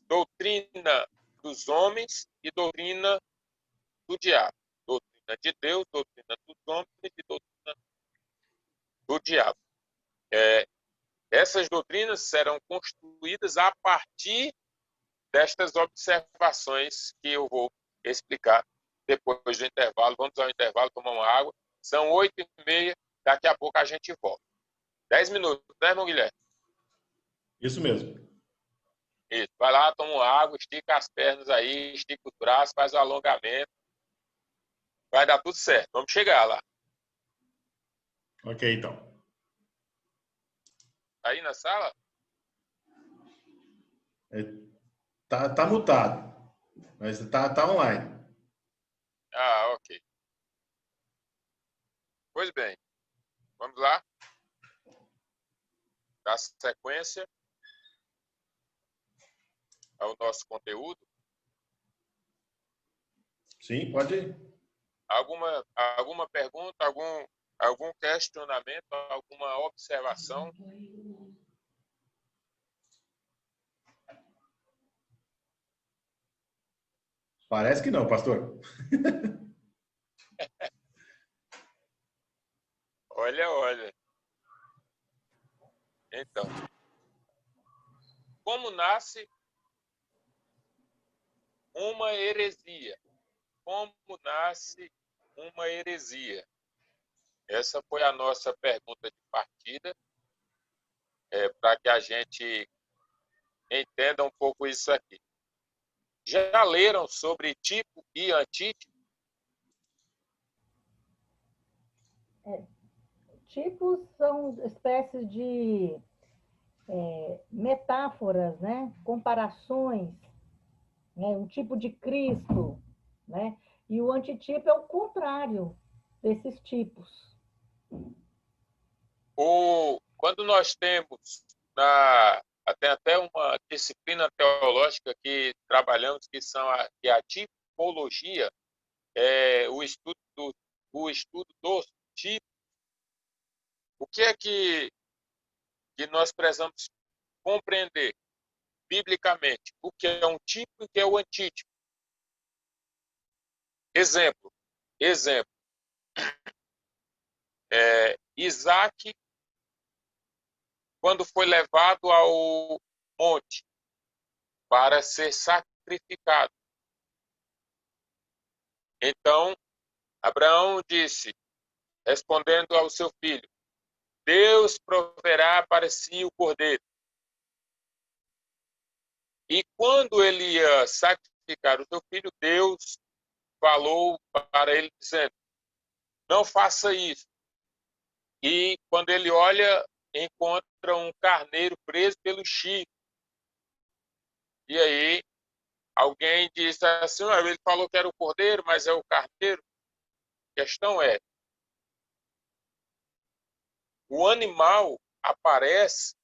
doutrina dos homens e doutrina do diabo. Doutrina de Deus, doutrina dos homens e doutrina do diabo. Essas doutrinas serão construídas a partir destas observações que eu vou explicar depois do intervalo. Vamos ao intervalo, tomar uma água. São 8h30, daqui a pouco a gente volta. 10 minutos, né, irmão Guilherme? Isso mesmo. Isso. Vai lá, toma uma água, estica as pernas aí, estica os braços, faz o alongamento. Vai dar tudo certo. Vamos chegar lá. Ok, então. Aí na sala? Tá mutado, mas tá online. Ah, ok. Pois bem, vamos lá. Dar sequência ao nosso conteúdo. Sim, pode ir. Alguma pergunta, algum questionamento, alguma observação? Parece que não, pastor. Olha. Então, como nasce uma heresia? Como nasce uma heresia? Essa foi a nossa pergunta de partida, para que a gente entenda um pouco isso aqui. Já leram sobre tipo e antítipo? Tipos são espécies de metáforas, né? Comparações, né? Um tipo de Cristo, né? E o antitipo é o contrário desses tipos. Quando nós temos tem até uma disciplina teológica que trabalhamos, que é a tipologia, o estudo dos tipos. O que é que nós precisamos compreender biblicamente? O que é um tipo e o que é o antítipo? Exemplo. Isaac, quando foi levado ao monte para ser sacrificado. Então, Abraão disse, respondendo ao seu filho: Deus proverá para si o cordeiro. E quando ele ia sacrificar o seu filho, Deus falou para ele dizendo: não faça isso. E quando ele olha, encontra um carneiro preso pelo chifre. E aí alguém disse assim: ele falou que era o cordeiro, mas é o carneiro. A questão é, o animal aparece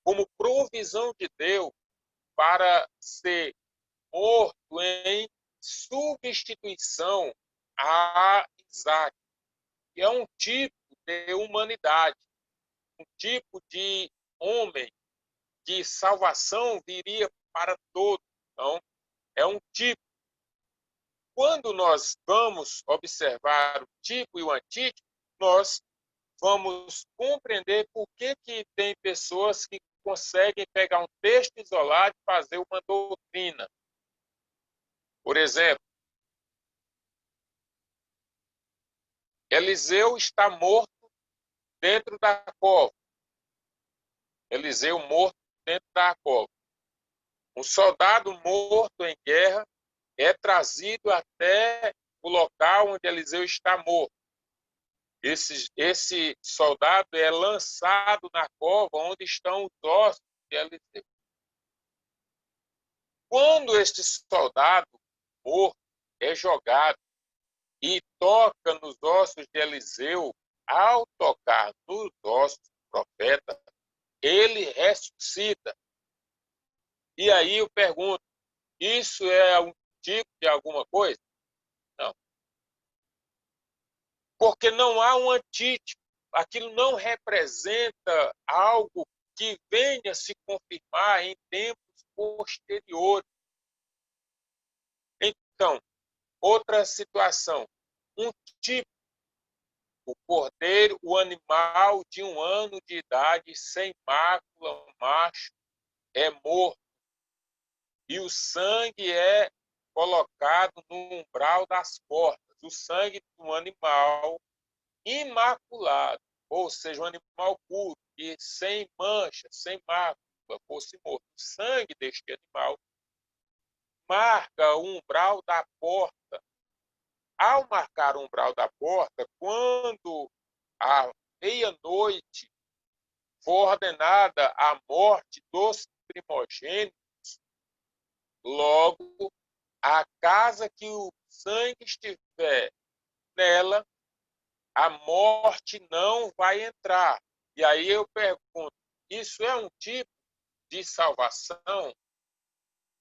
como provisão de Deus para ser morto em substituição a Isaac, que é um tipo de humanidade, um tipo de homem que salvação viria para todos. Então, é um tipo. Quando nós vamos observar o tipo e o antítipo, nós vamos compreender por que tem pessoas que conseguem pegar um texto isolado e fazer uma doutrina. Por exemplo, Eliseu está morto dentro da cova. Eliseu morto dentro da cova. Um soldado morto em guerra é trazido até o local onde Eliseu está morto. Esse soldado é lançado na cova onde estão os ossos de Eliseu. Quando este soldado morto é jogado e toca nos ossos de Eliseu, ao tocar nos ossos do profeta, ele ressuscita. E aí eu pergunto, isso é um tipo de alguma coisa? Não. Porque não há um antítipo. Aquilo não representa algo que venha se confirmar em tempos posteriores. Então, outra situação. Um tipo, o cordeiro, o animal de 1 ano de idade, sem mácula, macho, é morto. E o sangue é colocado no umbral das portas. O sangue do animal imaculado, ou seja, um animal puro e sem mancha, sem mácula, fosse morto. O sangue deste animal marca o umbral da porta. Ao marcar o umbral da porta, quando à meia-noite for ordenada a morte dos primogênitos, logo a casa que o sangue estiver nela, a morte não vai entrar. E aí eu pergunto, isso é um tipo de salvação?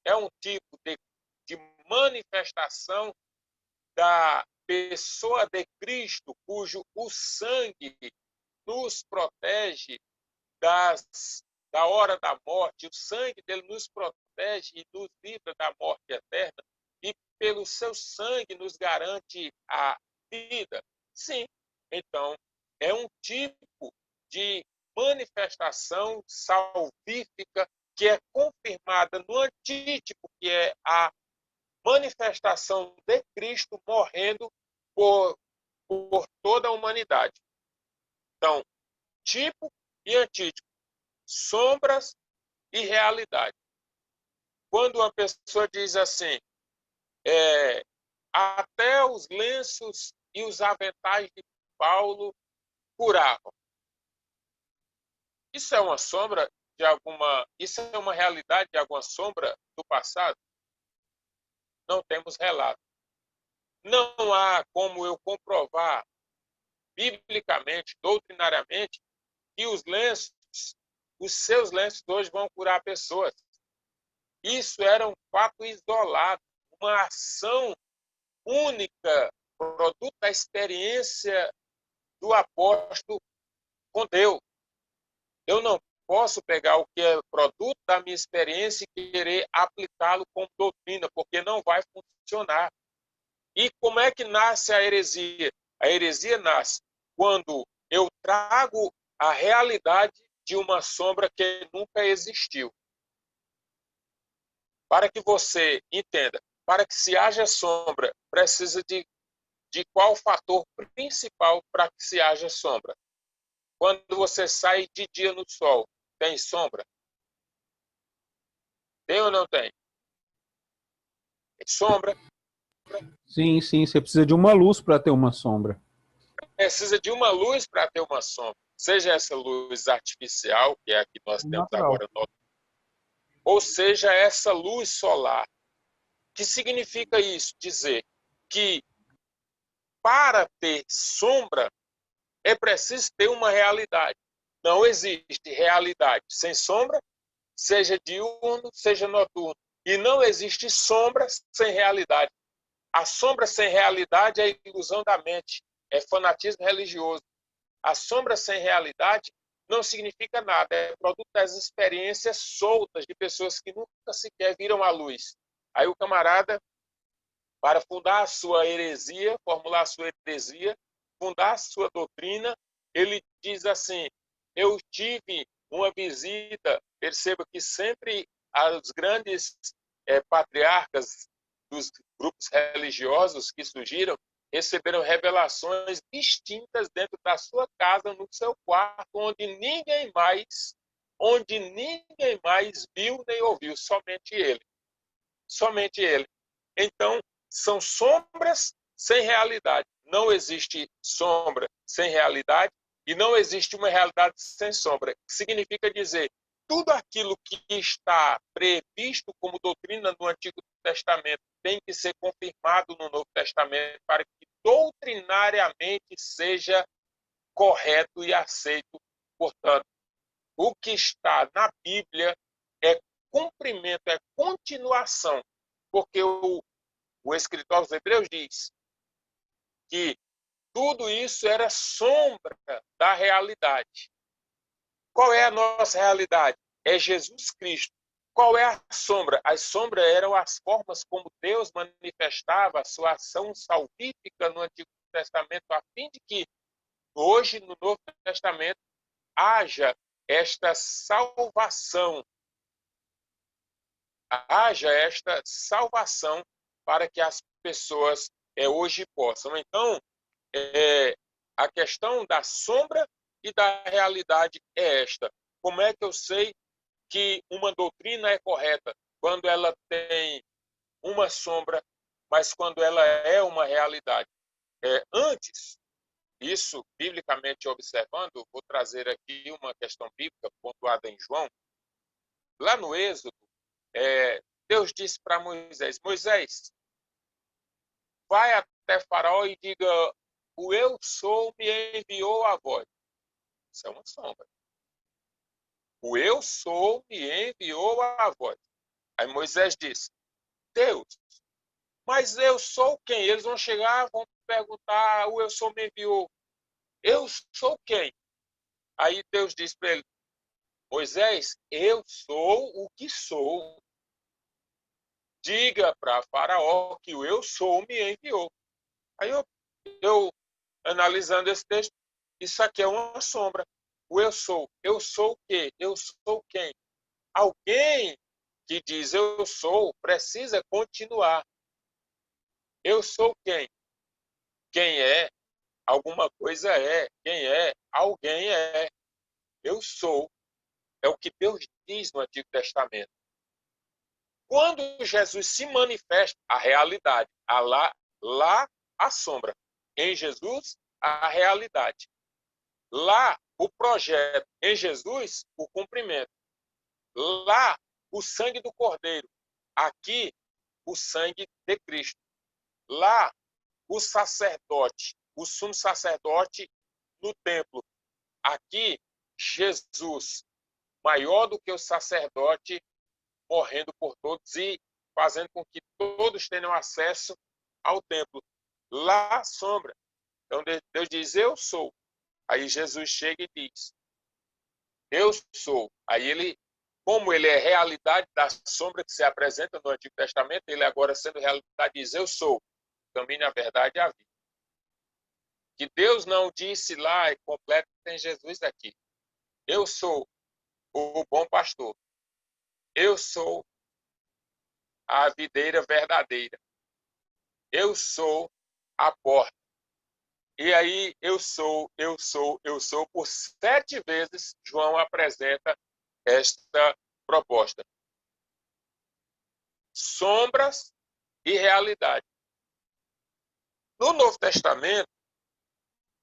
É um tipo de manifestação da pessoa de Cristo, cujo o sangue nos protege da hora da morte, o sangue dele nos protege e nos livra da morte eterna, e pelo seu sangue nos garante a vida? Sim. Então, é um tipo de manifestação salvífica que é confirmada no antítipo, que é a manifestação de Cristo morrendo por toda a humanidade. Então, tipo e antítipo, sombras e realidade. Quando uma pessoa diz assim, até os lenços e os aventais de Paulo curavam. Isso é uma sombra de alguma... Isso é uma realidade de alguma sombra do passado? Não temos relato. Não há como eu comprovar biblicamente, doutrinariamente, que os seus lenços hoje vão curar pessoas. Isso era um fato isolado, uma ação única, produto da experiência do apóstolo com Deus. Eu não posso pegar o que é produto da minha experiência e querer aplicá-lo como doutrina, porque não vai funcionar. E como é que nasce a heresia? A heresia nasce quando eu trago a realidade de uma sombra que nunca existiu. Para que você entenda, para que se haja sombra, precisa de qual fator principal para que se haja sombra? Quando você sai de dia no sol, tem sombra? Tem ou não tem? Tem sombra? Sim, sim, você precisa de uma luz para ter uma sombra. Precisa de uma luz para ter uma sombra. Seja essa luz artificial, que é a que nós temos agora, ou seja essa luz solar. Que significa isso? Dizer que para ter sombra é preciso ter uma realidade. Não existe realidade sem sombra, seja diurno, seja noturno. E não existe sombra sem realidade. A sombra sem realidade é a ilusão da mente, é fanatismo religioso. A sombra sem realidade não significa nada, é produto das experiências soltas de pessoas que nunca sequer viram a luz. Aí o camarada, para fundar a sua heresia, formular a sua heresia, fundar a sua doutrina, ele diz assim, eu tive uma visita, perceba que sempre os grandes patriarcas dos grupos religiosos que surgiram, receberam revelações distintas dentro da sua casa, no seu quarto, onde ninguém mais viu nem ouviu, somente ele. Somente ele. Então, são sombras sem realidade. Não existe sombra sem realidade e não existe uma realidade sem sombra. Significa dizer, tudo aquilo que está previsto como doutrina no Antigo Testamento tem que ser confirmado no Novo Testamento para que doutrinariamente seja correto e aceito. Portanto, o que está na Bíblia é cumprimento, é continuação, porque o escritor aos Hebreus diz que Tudo isso era sombra da realidade. Qual é a nossa realidade? É Jesus Cristo. Qual é a sombra? As sombras eram as formas como Deus manifestava a sua ação salvífica no Antigo Testamento, a fim de que hoje, no Novo Testamento, haja esta salvação. Haja esta salvação para que as pessoas hoje possam. Então, a questão da sombra e da realidade é esta. Como é que eu sei que uma doutrina é correta? Quando ela tem uma sombra, mas quando ela é uma realidade. Antes, isso, biblicamente observando, vou trazer aqui uma questão bíblica pontuada em João. Lá no Êxodo, Deus disse para Moisés, Moisés, vai até Faraó e diga, o eu sou me enviou a vós. Isso é uma sombra. O eu sou me enviou a vós. Aí Moisés disse, Deus, mas eu sou quem? Eles vão chegar, vão perguntar, o eu sou me enviou. Eu sou quem? Aí Deus disse para ele, Moisés, eu sou o que sou. Diga para Faraó que o eu sou me enviou. Aí eu analisando esse texto, isso aqui é uma sombra. O eu sou o quê? Eu sou quem? Alguém que diz eu sou precisa continuar. Eu sou quem? Quem é? Alguma coisa é. Quem é? Alguém é. Eu sou. É o que Deus diz no Antigo Testamento. Quando Jesus se manifesta, a realidade, lá a sombra. Em Jesus, a realidade. Lá, o projeto. Em Jesus, o cumprimento. Lá, o sangue do Cordeiro. Aqui, o sangue de Cristo. Lá, o sacerdote, o sumo sacerdote no templo. Aqui, Jesus, maior do que o sacerdote, morrendo por todos e fazendo com que todos tenham acesso ao templo. Lá, sombra. Então, Deus diz, eu sou. Aí Jesus chega e diz, eu sou. Aí ele, como ele é realidade da sombra que se apresenta no Antigo Testamento, ele agora sendo realidade diz, eu sou. Caminho, a verdade e a vida. Que Deus não disse lá, é completo, tem Jesus aqui. Eu sou o bom pastor. Eu sou a videira verdadeira. Eu sou a porta. E aí, eu sou, por 7 vezes, João apresenta esta proposta. Sombras e realidade. No Novo Testamento,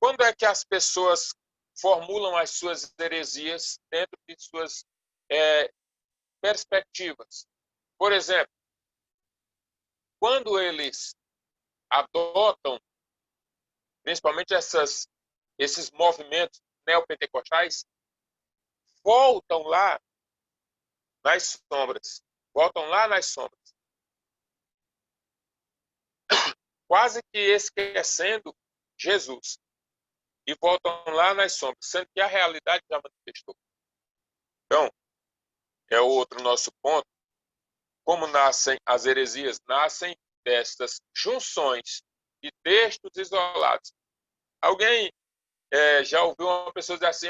quando é que as pessoas formulam as suas heresias dentro de suas perspectivas? Por exemplo, quando eles adotam, principalmente esses movimentos neopentecostais, voltam lá nas sombras. Voltam lá nas sombras. Quase que esquecendo Jesus. E voltam lá nas sombras, sendo que a realidade já manifestou. Então, é outro nosso ponto. Como nascem as heresias? Nascem destas junções de textos isolados. Alguém já ouviu uma pessoa dizer assim,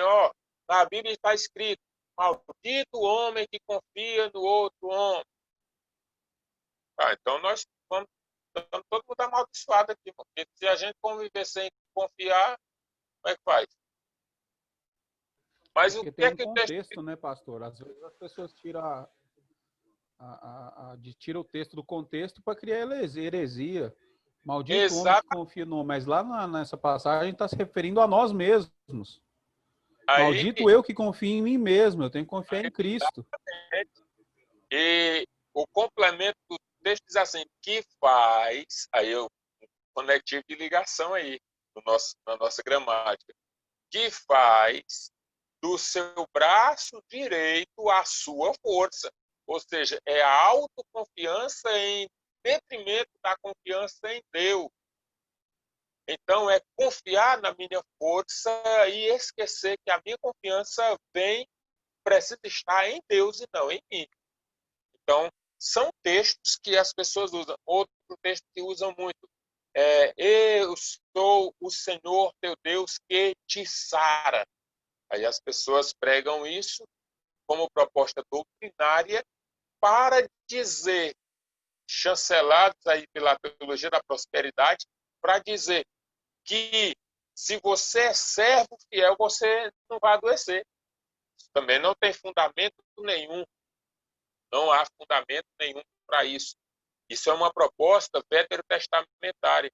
na Bíblia está escrito, maldito o homem que confia no outro homem. Então nós estamos todo mundo amaldiçoado aqui, porque se a gente conviver sem confiar, como é que faz? Mas porque o que é que um o texto... contexto, né, pastor? Às vezes as pessoas tiram o texto do contexto para criar heresia. Maldito o homem que confia no homem. Mas lá nessa passagem está se referindo a nós mesmos. Maldito eu que confio em mim mesmo. Eu tenho que confiar em Cristo. E o complemento do texto diz assim, que faz... Aí eu conectivo de ligação aí na nossa gramática. Que faz do seu braço direito a sua força. Ou seja, é a autoconfiança em detrimento da confiança em Deus. Então, é confiar na minha força e esquecer que a minha confiança precisa estar em Deus e não em mim. Então, são textos que as pessoas usam. Outro texto que usam muito eu sou o Senhor teu Deus que te sara. Aí as pessoas pregam isso como proposta doutrinária para dizer, chancelados aí pela teologia da prosperidade, para dizer que se você é servo fiel, você não vai adoecer. Isso também não tem fundamento nenhum. Não há fundamento nenhum para isso. Isso é uma proposta veterotestamentária.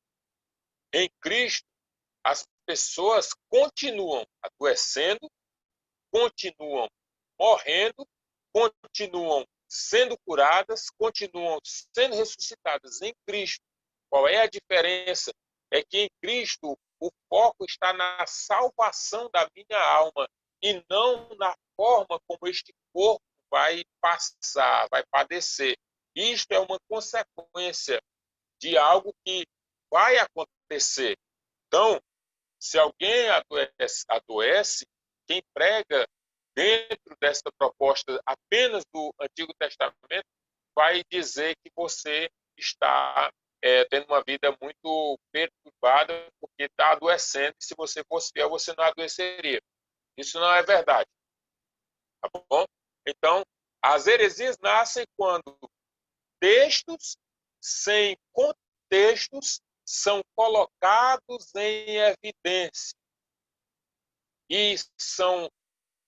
Em Cristo, as pessoas continuam adoecendo, continuam morrendo, continuam sendo curadas, continuam sendo ressuscitadas em Cristo. Qual é a diferença? É que em Cristo o foco está na salvação da minha alma e não na forma como este corpo vai passar, vai padecer. Isto é uma consequência de algo que vai acontecer. Então, se alguém adoece, quem prega dentro dessa proposta apenas do Antigo Testamento vai dizer que você está tendo uma vida muito perturbada porque está adoecendo, e se você fosse fiel, você não adoeceria. Isso não é verdade. Tá bom? Então, as heresias nascem quando textos sem contextos são colocados em evidência e são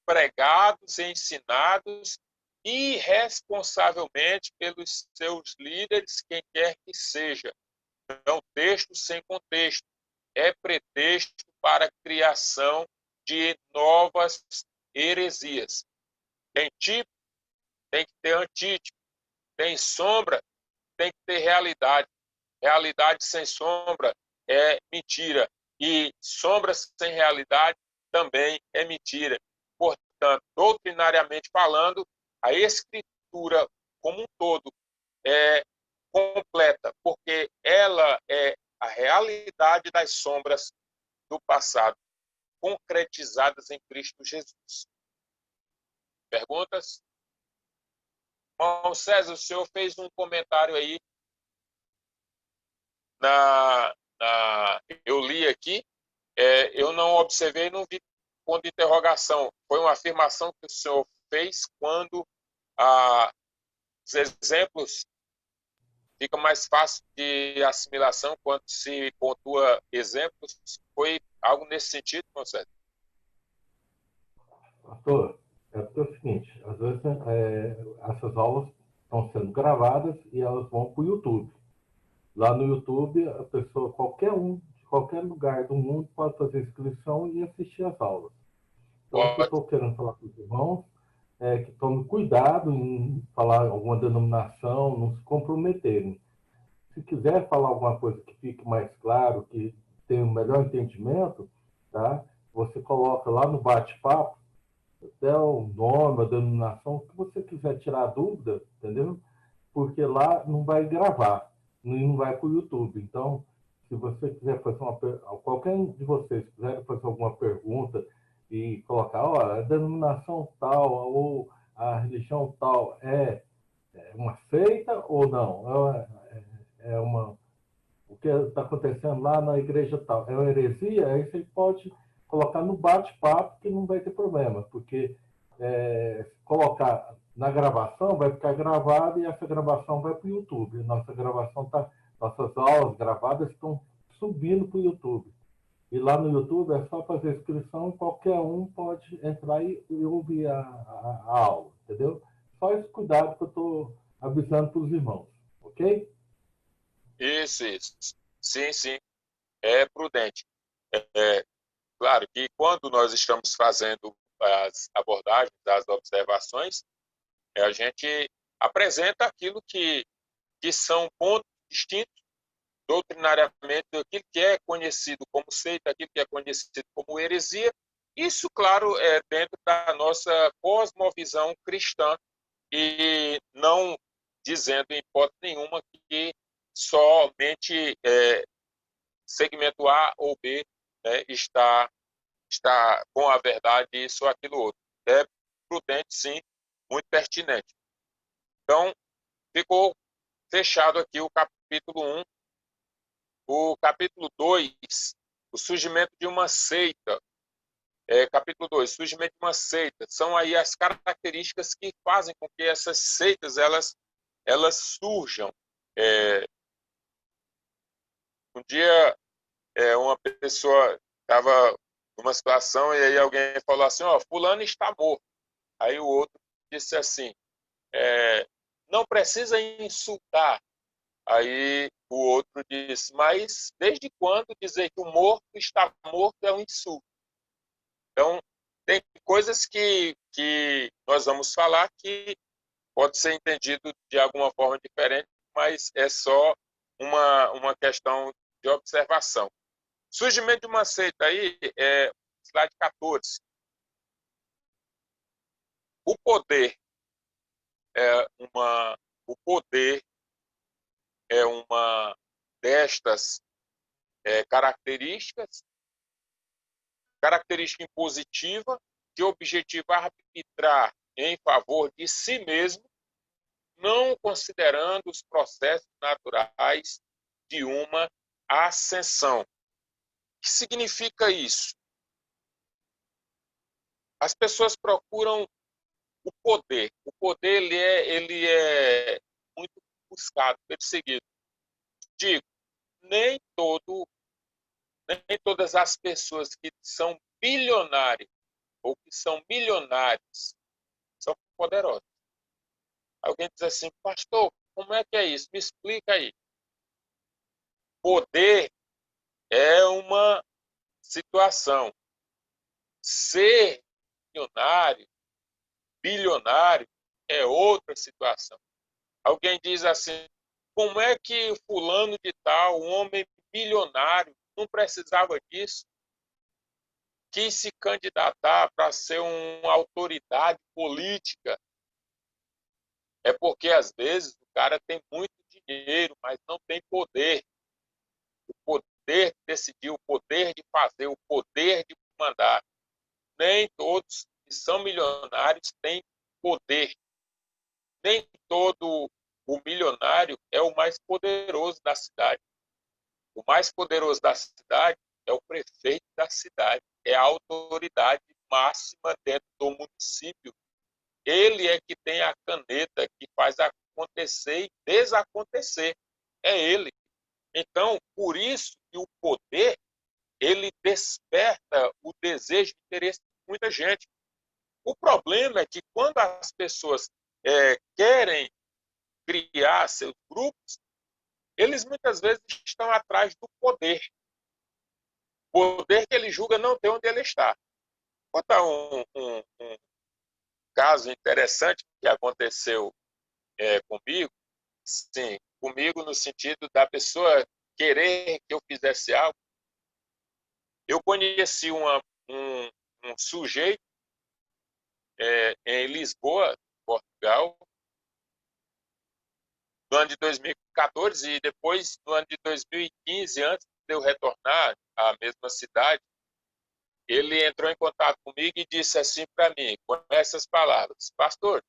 pregados e ensinados irresponsavelmente pelos seus líderes, quem quer que seja. Então, texto sem contexto é pretexto para a criação de novas heresias. Tem tipo, tem que ter antítipo. Tem sombra, tem que ter realidade. Realidade sem sombra é mentira. E sombra sem realidade também é mentira. Portanto, doutrinariamente falando, a Escritura como um todo é completa, porque ela é a realidade das sombras do passado, concretizadas em Cristo Jesus. Perguntas? Bom, César, o senhor fez um comentário aí. Eu li aqui, eu não observei, não vi ponto de interrogação. Foi uma afirmação que o senhor fez quando os exemplos ficam mais fácil de assimilação quando se pontua exemplos. Foi algo nesse sentido, não César? Pastor, é o seguinte, às vezes essas aulas estão sendo gravadas e elas vão para o YouTube. Lá no YouTube, a pessoa, qualquer um, de qualquer lugar do mundo, pode fazer inscrição e assistir às aulas. Então, o que eu estou querendo falar para os irmãos é que tomem cuidado em falar alguma denominação, não se comprometerem. Se quiser falar alguma coisa que fique mais claro, que tenha um melhor entendimento, tá? Você coloca lá no bate-papo, até o nome, a denominação, o que você quiser tirar dúvida, entendeu? Porque lá não vai gravar, não vai para o YouTube. Então, se você quiser fazer qualquer um de vocês quiser fazer alguma pergunta e colocar, a denominação tal ou a religião tal é uma seita ou não? O que está acontecendo lá na igreja tal é uma heresia? Aí você pode colocar no bate-papo que não vai ter problema, porque colocar na gravação vai ficar gravado e essa gravação vai para o YouTube. Nossas aulas gravadas estão subindo para o YouTube. E lá no YouTube é só fazer inscrição e qualquer um pode entrar e ouvir a aula, entendeu? Só esse cuidado que eu estou avisando para os irmãos, ok? Isso. Sim. É prudente. Claro que quando nós estamos fazendo as abordagens, as observações, a gente apresenta aquilo que são pontos distintos doutrinariamente daquilo que é conhecido como seita, aquilo que é conhecido como heresia. Isso, claro, é dentro da nossa cosmovisão cristã e não dizendo em hipótese nenhuma que somente segmento A ou B, né, está com a verdade, isso ou aquilo outro. É prudente, sim, muito pertinente. Então, ficou fechado aqui o capítulo 1. O capítulo 2, o surgimento de uma seita. Capítulo 2, surgimento de uma seita. São aí as características que fazem com que essas seitas elas surjam. Um dia, uma pessoa estava numa situação e aí alguém falou assim, fulano está morto. Aí o outro disse assim, não precisa insultar. Aí o outro disse, mas desde quando dizer que o morto está morto é um insulto? Então, tem coisas que nós vamos falar que pode ser entendido de alguma forma diferente, mas é só uma questão de observação. Surgimento de uma seita aí, slide 14. O poder é uma destas características, característica impositiva, que objetiva arbitrar em favor de si mesmo, não considerando os processos naturais de uma ascensão. O que significa isso? As pessoas procuram o poder. O poder ele é muito buscado, perseguido. Digo, nem todas as pessoas que são bilionárias ou que são milionários são poderosas. Alguém diz assim, pastor, como é que é isso? Me explica aí. Poder é uma situação. Ser milionário, bilionário, é outra situação. Alguém diz assim, como é que fulano de tal, um homem bilionário, não precisava disso? Quis se candidatar para ser uma autoridade política. É porque, às vezes, o cara tem muito dinheiro, mas não tem poder. O poder de decidir, o poder de fazer, o poder de mandar. Nem todos que são milionários têm poder. Nem todo o milionário é o mais poderoso da cidade. O mais poderoso da cidade é o prefeito da cidade. É a autoridade máxima dentro do município. Ele é que tem a caneta que faz acontecer e desacontecer. É ele. Então, por isso que o poder, ele desperta o desejo e interesse de muita gente. O problema é que quando as pessoas querem criar seus grupos, eles muitas vezes estão atrás do poder. Poder que ele julga não ter onde ele está. Vou contar um caso interessante que aconteceu comigo. Sim, comigo no sentido da pessoa querer que eu fizesse algo. Eu conheci um sujeito em Lisboa, Portugal, no ano de 2014 e depois no ano de 2015, antes de eu retornar à mesma cidade, ele entrou em contato comigo e disse assim para mim, com essas palavras, pastor,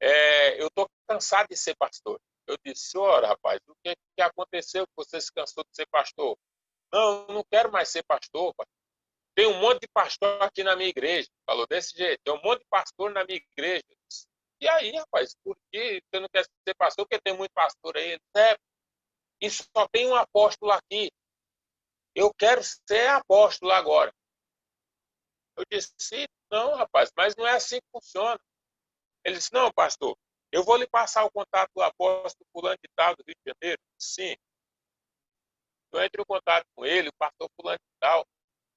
eu estou cansado de ser pastor. Eu disse, senhora, rapaz, o que aconteceu que você se cansou de ser pastor? Não, eu não quero mais ser pastor, pai. Tem um monte de pastor aqui na minha igreja. Falou desse jeito, tem um monte de pastor na minha igreja. Disse, e aí, rapaz, por que você não quer ser pastor? Porque tem muito pastor aí. E só tem um apóstolo aqui. Eu quero ser apóstolo agora. Eu disse, não, rapaz, mas não é assim que funciona. Ele disse, não, pastor, eu vou lhe passar o contato do apóstolo fulano de tal do Rio de Janeiro. Sim. Eu entro em contato com ele, o pastor fulano de tal,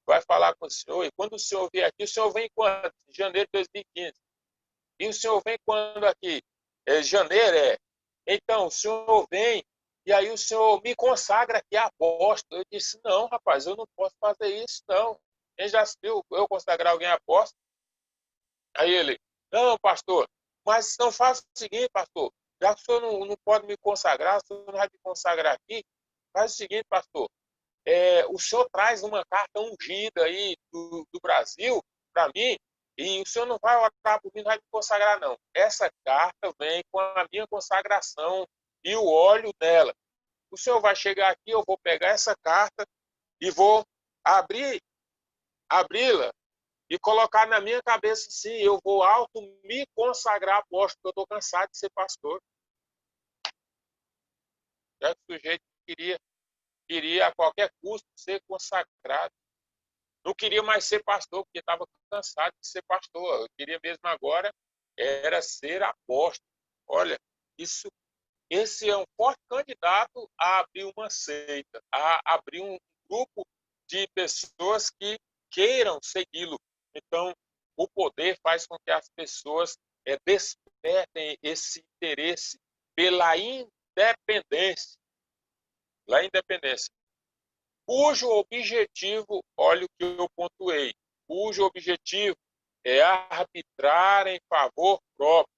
vai falar com o senhor, e quando o senhor vier aqui, o senhor vem quando? Em janeiro de 2015. E o senhor vem quando aqui? Janeiro, Então, o senhor vem, e aí o senhor me consagra aqui apóstolo. Eu disse, não, rapaz, eu não posso fazer isso, não. Quem já viu eu consagrar alguém apóstolo? Aí ele, não, pastor, mas não faça o seguinte, pastor, já que o senhor não pode me consagrar, o senhor não vai me consagrar aqui, faz o seguinte, pastor, o senhor traz uma carta ungida aí do Brasil para mim, e o senhor não vai orar por mim, não vai me consagrar, não. Essa carta vem com a minha consagração e o óleo dela. O senhor vai chegar aqui, eu vou pegar essa carta e vou abri-la e colocar na minha cabeça, sim, eu vou me consagrar apóstolo, porque eu estou cansado de ser pastor. Já que o sujeito queria a qualquer custo ser consagrado. Não queria mais ser pastor, porque estava cansado de ser pastor. Eu queria mesmo agora era ser apóstolo. Olha, esse é um forte candidato a abrir uma seita, a abrir um grupo de pessoas que queiram segui-lo. Então, o poder faz com que as pessoas despertem esse interesse pela independência. Cujo objetivo, olha o que eu pontuei, cujo objetivo é arbitrar em favor próprio,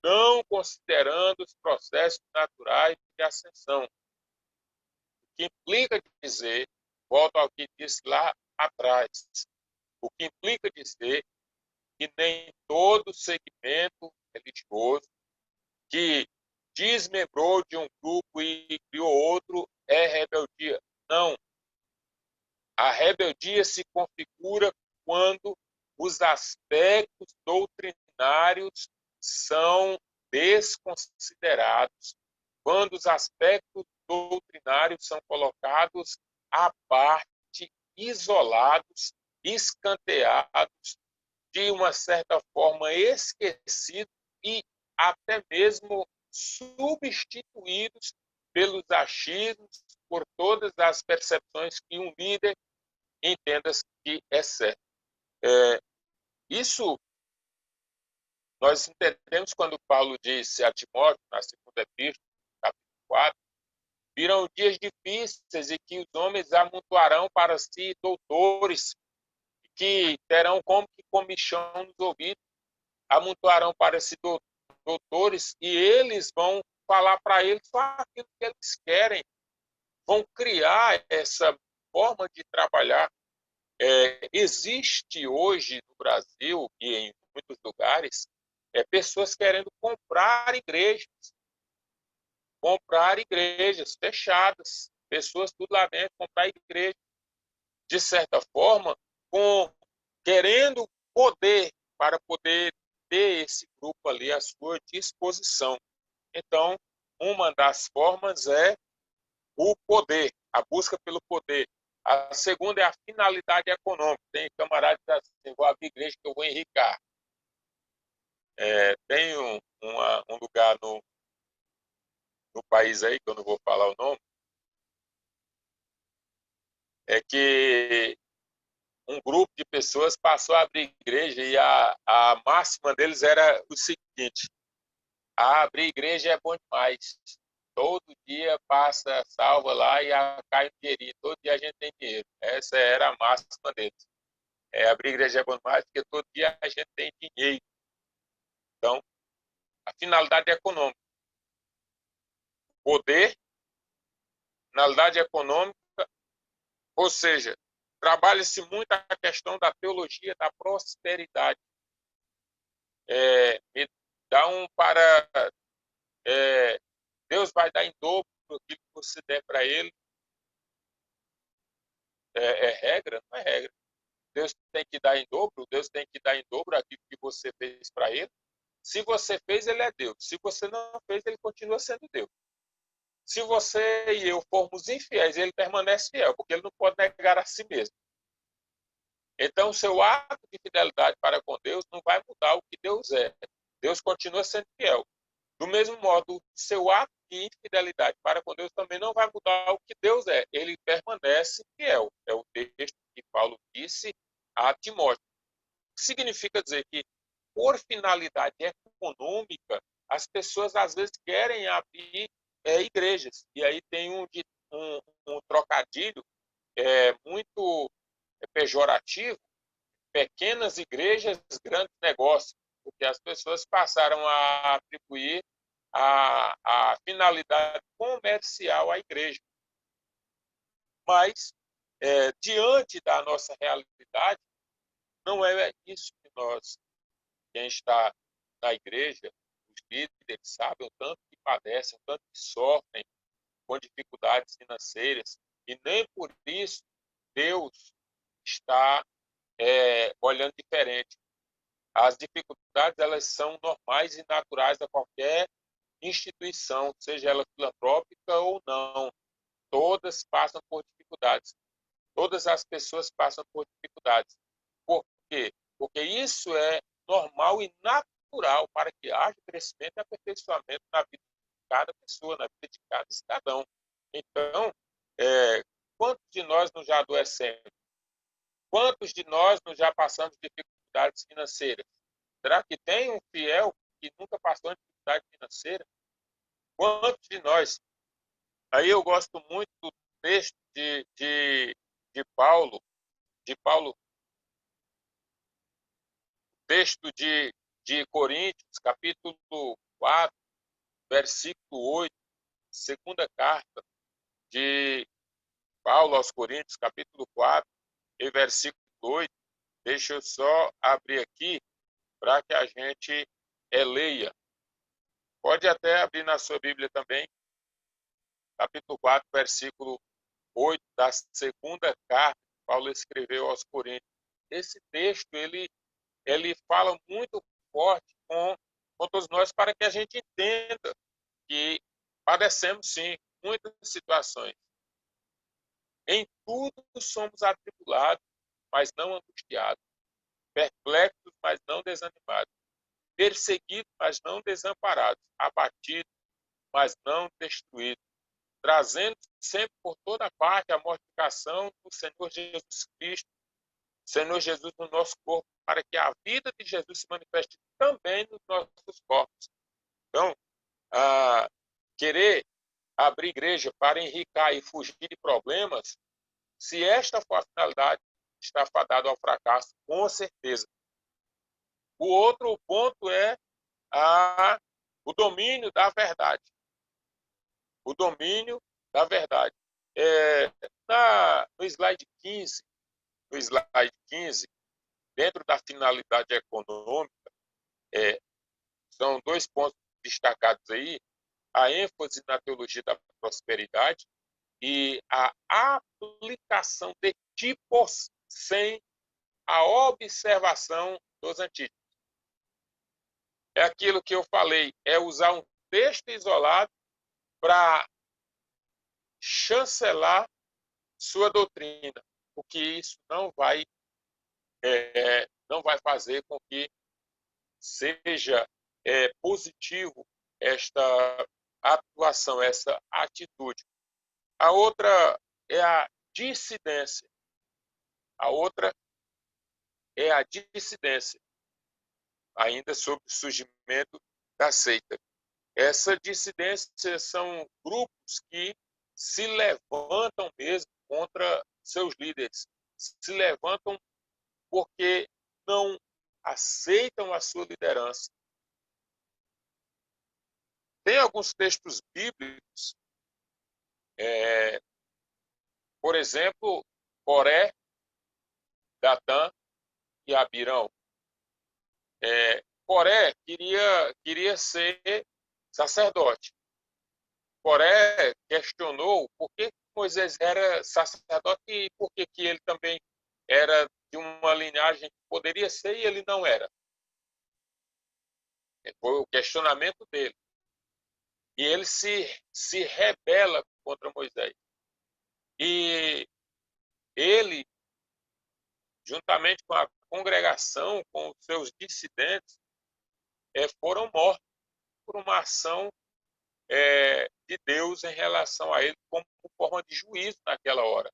não considerando os processos naturais de ascensão. O que implica dizer, volto ao que disse lá atrás, o que implica dizer que nem todo segmento religioso que desmembrou de um grupo e criou outro é rebeldia. Não. A rebeldia se configura quando os aspectos doutrinários são desconsiderados, quando os aspectos doutrinários são colocados à parte, isolados, escanteados, de uma certa forma esquecidos e até mesmo substituídos pelos achismos, por todas as percepções que um líder entenda que é certo. Isso nós entendemos quando Paulo disse a Timóteo, na segunda epístola, capítulo 4, virão dias difíceis e que os homens amontoarão para si doutores, que terão como que comichão nos ouvidos, amontoarão para si doutores, e eles vão falar para eles só aquilo que eles querem, vão criar essa forma de trabalhar. Existe hoje no Brasil e em muitos lugares pessoas querendo comprar igrejas fechadas, pessoas tudo lá dentro, comprar igreja, de certa forma, querendo poder, para poder ter esse grupo ali à sua disposição. Então, uma das formas é o poder, a busca pelo poder. A segunda é a finalidade econômica. Tem camaradas assim, vou abrir igreja que eu vou enricar. Tem um lugar no país aí, que eu não vou falar o nome, é que um grupo de pessoas passou a abrir igreja e a máxima deles era o seguinte: abrir igreja é bom demais. Todo dia passa, salva lá e cai um dinheirinho. Todo dia a gente tem dinheiro. Essa era a máxima deles. Abrir igreja é bom demais porque todo dia a gente tem dinheiro. Então, a finalidade econômica. Poder, finalidade econômica, ou seja, trabalha-se muito a questão da teologia da prosperidade. Me dá para... Deus vai dar em dobro aquilo que você der para ele. É regra? Não é regra. Deus tem que dar em dobro, Deus tem que dar em dobro aquilo que você fez para ele. Se você fez, ele é Deus. Se você não fez, ele continua sendo Deus. Se você e eu formos infiéis, ele permanece fiel, porque ele não pode negar a si mesmo. Então, o seu ato de fidelidade para com Deus não vai mudar o que Deus é. Deus continua sendo fiel. Do mesmo modo, o seu ato de infidelidade para com Deus também não vai mudar o que Deus é. Ele permanece fiel. É o texto que Paulo disse a Timóteo. Significa dizer que, por finalidade econômica, as pessoas às vezes querem abrir igrejas. E aí tem um trocadilho muito pejorativo: pequenas igrejas, grandes negócios, porque as pessoas passaram a atribuir a finalidade comercial à igreja. Mas, diante da nossa realidade, não é isso que nós, quem está na igreja, os líderes, sabem o tanto que padecem, o tanto que sofrem com dificuldades financeiras, e nem por isso Deus está olhando diferente. As dificuldades, elas são normais e naturais a qualquer instituição, seja ela filantrópica ou não. Todas passam por dificuldades. Todas as pessoas passam por dificuldades. Por quê? Porque isso é normal e natural para que haja crescimento e aperfeiçoamento na vida de cada pessoa, na vida de cada cidadão. Então, quantos de nós não já adoecemos? Quantos de nós não já passamos dificuldades financeiras? Será que tem um fiel que nunca passou de dificuldade financeira? Quantos de nós? Aí eu gosto muito do texto de Paulo, texto de Coríntios, capítulo 4, versículo 8, segunda carta de Paulo aos Coríntios, capítulo 4, e versículo 8. Deixa eu só abrir aqui para que a gente leia. Pode até abrir na sua Bíblia também, capítulo 4, versículo 8, da segunda carta que Paulo escreveu aos Coríntios. Esse texto, ele fala muito forte com todos nós para que a gente entenda que padecemos, sim, muitas situações. Em tudo somos atribulados, mas não angustiados. Perplexos, mas não desanimados. Perseguidos, mas não desamparados. Abatidos, mas não destruídos. Trazendo sempre por toda parte a mortificação do Senhor Jesus Cristo, Senhor Jesus no nosso corpo, para que a vida de Jesus se manifeste também nos nossos corpos. Então, querer abrir igreja para enricar e fugir de problemas, se esta for a finalidade, está fadado ao fracasso, com certeza. O outro ponto é o domínio da verdade. O domínio da verdade. No slide 15, dentro da finalidade econômica, são 2 pontos destacados aí: a ênfase na teologia da prosperidade e a aplicação de tipos sem a observação dos antídotos. É aquilo que eu falei, é usar um texto isolado para chancelar sua doutrina, o que isso não vai fazer com que seja positivo esta atuação, essa atitude. A outra é a dissidência. Ainda sobre o surgimento da seita. Essa dissidência são grupos que se levantam mesmo contra seus líderes, se levantam porque não aceitam a sua liderança. Tem alguns textos bíblicos, por exemplo, Coré, Datã e Abirão. Coré queria ser sacerdote. Coré questionou por que Moisés era sacerdote e por que ele também era de uma linhagem que poderia ser e ele não era. Foi o questionamento dele. E ele se rebela contra Moisés. E ele, juntamente com a congregação, com os seus dissidentes, foram mortos por uma ação de Deus em relação a ele como forma de juízo naquela hora.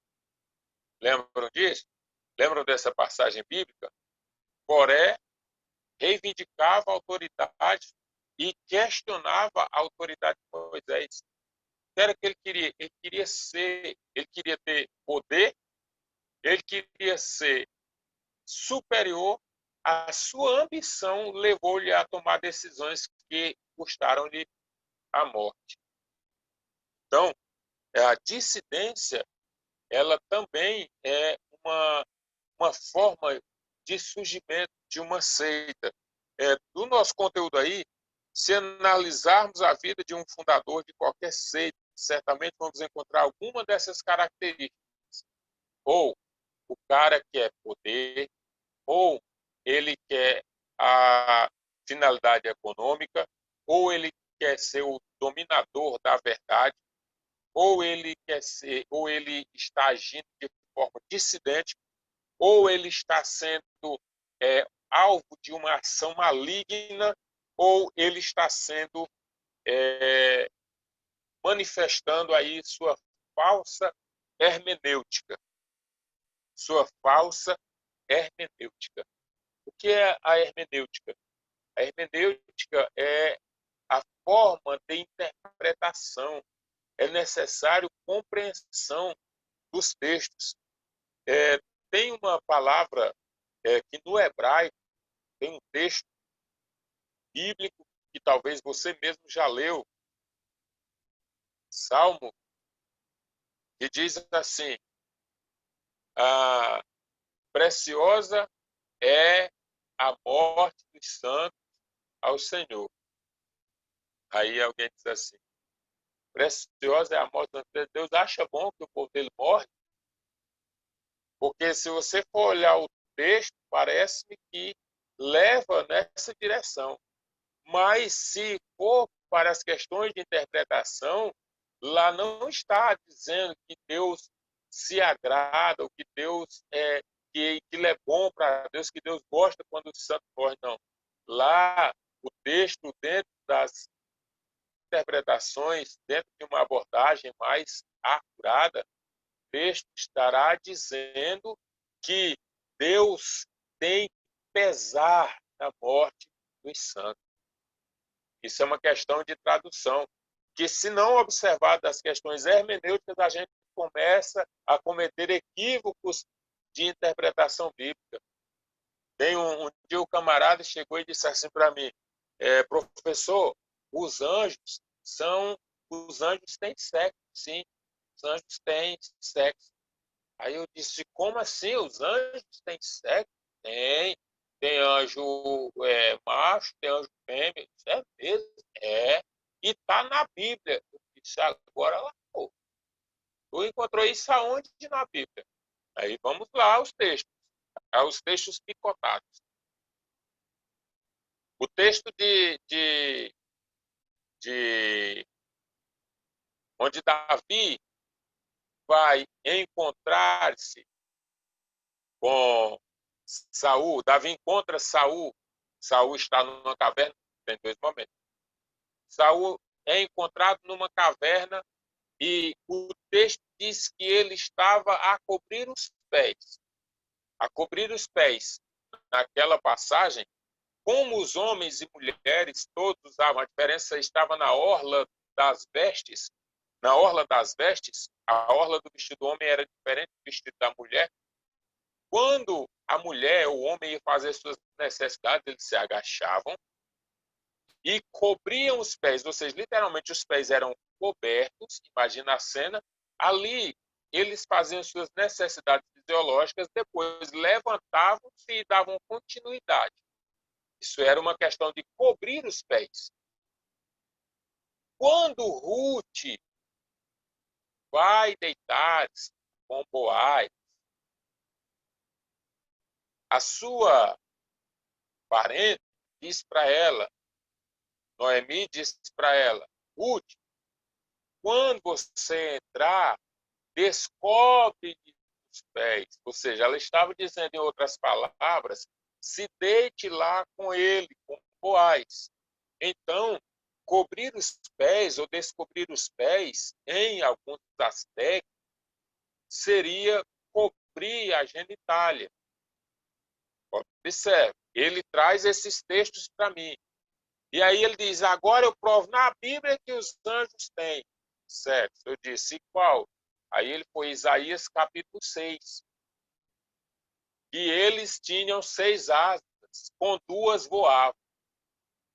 Lembram disso? Lembram dessa passagem bíblica? Coré reivindicava a autoridade e questionava a autoridade de Moisés. O que era que ele queria? Ele queria ter poder, ele queria ser superior. A sua ambição levou-lhe a tomar decisões que custaram-lhe a morte. Então, a dissidência ela também é uma forma de surgimento de uma seita. Do nosso conteúdo aí, se analisarmos a vida de um fundador de qualquer seita, certamente vamos encontrar alguma dessas características. Ou o cara quer poder, ou ele quer a finalidade econômica, ou ele quer ser o dominador da verdade, ou ele está agindo de forma dissidente, ou ele está sendo alvo de uma ação maligna, ou ele está sendo manifestando aí sua falsa hermenêutica. Sua falsa hermenêutica. O que é a hermenêutica? A hermenêutica é a forma de interpretação. É necessário compreensão dos textos. Tem uma palavra que no hebraico tem um texto bíblico que talvez você mesmo já leu, Salmo, que diz assim: preciosa é a morte dos santos ao Senhor. Aí alguém diz assim: preciosa é a morte dos santos. Deus acha bom que o povo dele morre? Porque se você for olhar o texto, parece-me que leva nessa direção. Mas se for para as questões de interpretação, lá não está dizendo que Deus se agrada, ou que Deus que ele é bom para Deus, que Deus gosta quando o santo morre, não. Lá, o texto, dentro das interpretações, dentro de uma abordagem mais acurada, o texto estará dizendo que Deus tem pesar na morte dos santos. Isso é uma questão de tradução, que se não observar das questões hermenêuticas, a gente começa a cometer equívocos de interpretação bíblica. Tem um dia o camarada chegou e disse assim para mim: professor, os anjos têm sexo, sim, os anjos têm sexo. Aí eu disse: como assim? Os anjos têm sexo? Tem anjo macho, tem anjo fêmea. Isso é mesmo? E está na Bíblia. Eu disse: agora lá, pô. Tu encontrou isso aonde na Bíblia? Aí vamos lá aos textos. Aos textos picotados. O texto onde Davi vai encontrar-se com Saul. Davi encontra Saul. Saul está numa caverna. Tem dois momentos. Saul é encontrado numa caverna e o texto diz que ele estava a cobrir os pés. A cobrir os pés. Naquela passagem, como os homens e mulheres todos usavam, a diferença estava na orla das vestes. Na orla das vestes, a orla do vestido do homem era diferente do vestido da mulher. Quando a mulher ou o homem ia fazer suas necessidades, eles se agachavam e cobriam os pés, ou seja, literalmente os pés eram cobertos, imagina a cena, ali eles faziam suas necessidades fisiológicas, depois levantavam-se e davam continuidade. Isso era uma questão de cobrir os pés. Quando Ruth vai deitar-se com Boaz, a sua parente diz para ela, Noemi disse para ela: Ruth, quando você entrar, descobre os pés. Ou seja, ela estava dizendo, em outras palavras, se deite lá com ele, com Boaz. Então, cobrir os pés ou descobrir os pés, em alguns aspectos, seria cobrir a genitália. Observe, ele traz esses textos para mim. E aí ele diz: agora eu provo na Bíblia que os anjos têm. Certo, eu disse: e qual? Aí ele foi Isaías capítulo 6. E eles tinham 6 asas, com 2 voavam.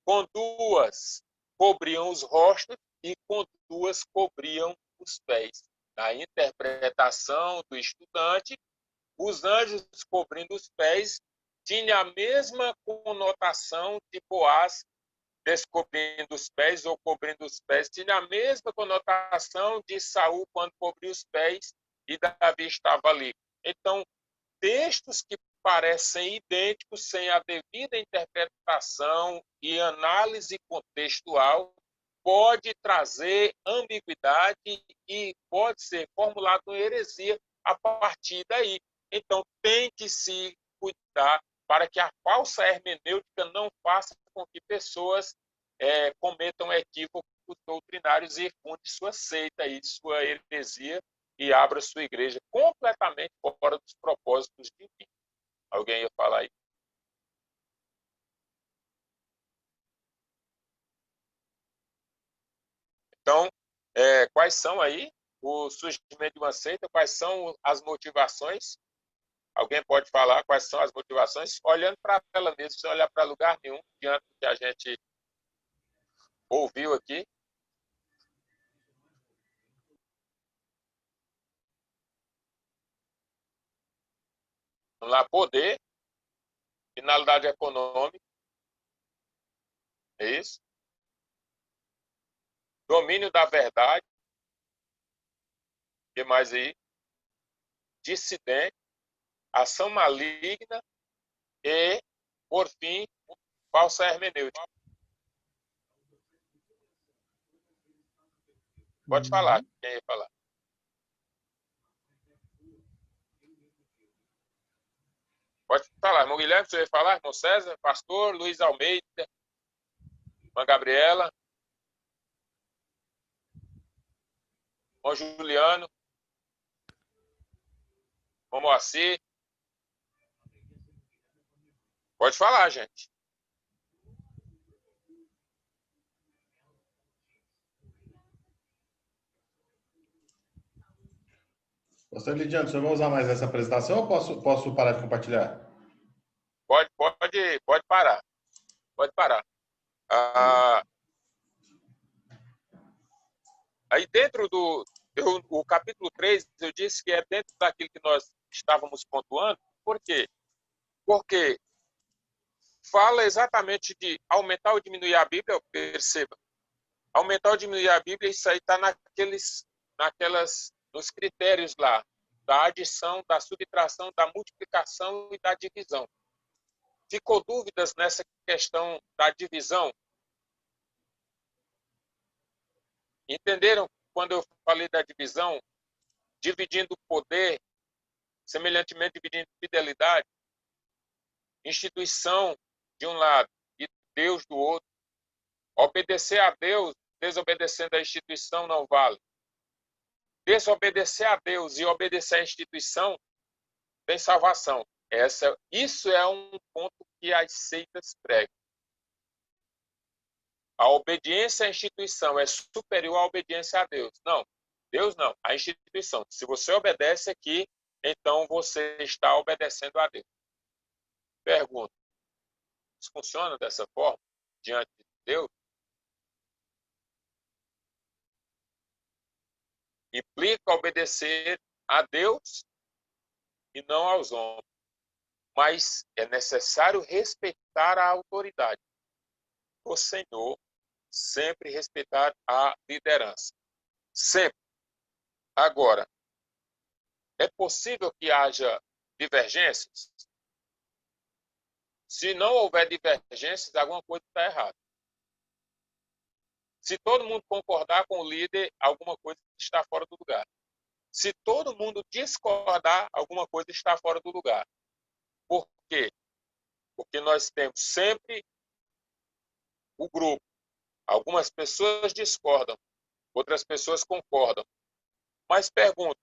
Com 2 cobriam os rostos e com 2 cobriam os pés. na interpretação do estudante, os anjos cobrindo os pés tinha a mesma conotação de Boaz descobrindo os pés ou cobrindo os pés, tinha a mesma conotação de Saul quando cobriu os pés e Davi estava ali. Então, textos que parecem idênticos sem a devida interpretação e análise contextual pode trazer ambiguidade e pode ser formulado uma heresia a partir daí. Então, tem que se cuidar para que a falsa hermenêutica não faça com que pessoas cometam equívocos doutrinários e fundem sua seita e sua heresia e abra sua igreja completamente fora dos propósitos divinos. Alguém ia falar aí? Então, quais são aí o surgimento de uma seita? Quais são as motivações? Alguém pode falar quais são as motivações? Olhando para ela mesmo, sem olhar para lugar nenhum, diante do que a gente ouviu aqui. Vamos lá, poder, finalidade econômica, é isso? Domínio da verdade, o que mais aí? Dissidente, ação maligna e, por fim, falsa hermenêutica. Pode falar, quem ia falar? Pode falar, irmão Guilherme, você ia falar, irmão César, pastor, Luiz Almeida, irmã Gabriela, irmão Juliano, irmão Moacir. Pode falar, gente. Pastor Lidiano, você vai usar mais essa apresentação ou posso parar de compartilhar? Pode parar. Pode parar. Aí dentro o capítulo 3, eu disse que é dentro daquilo que nós estávamos pontuando. Por quê? Porque fala exatamente de aumentar ou diminuir a Bíblia, perceba. Aumentar ou diminuir a Bíblia, isso aí está nos critérios lá, da adição, da subtração, da multiplicação e da divisão. Ficou dúvidas nessa questão da divisão? Entenderam quando eu falei da divisão? Dividindo poder, semelhantemente dividindo fidelidade, instituição de um lado e Deus do outro. Obedecer a Deus, desobedecendo a instituição, não vale. Desobedecer a Deus e obedecer à instituição tem salvação. Isso é um ponto que as seitas pregam. A obediência à instituição é superior à obediência a Deus. Não, Deus não, a instituição. Se você obedece aqui, então você está obedecendo a Deus. Pergunta: isso funciona dessa forma diante de Deus? Implica obedecer a Deus e não aos homens. Mas é necessário respeitar a autoridade. O Senhor, sempre respeitar a liderança. Sempre. Agora, é possível que haja divergências? Se não houver divergências, alguma coisa está errada. Se todo mundo concordar com o líder, alguma coisa está fora do lugar. Se todo mundo discordar, alguma coisa está fora do lugar. Por quê? Porque nós temos sempre o grupo. Algumas pessoas discordam, outras pessoas concordam. Mas pergunto,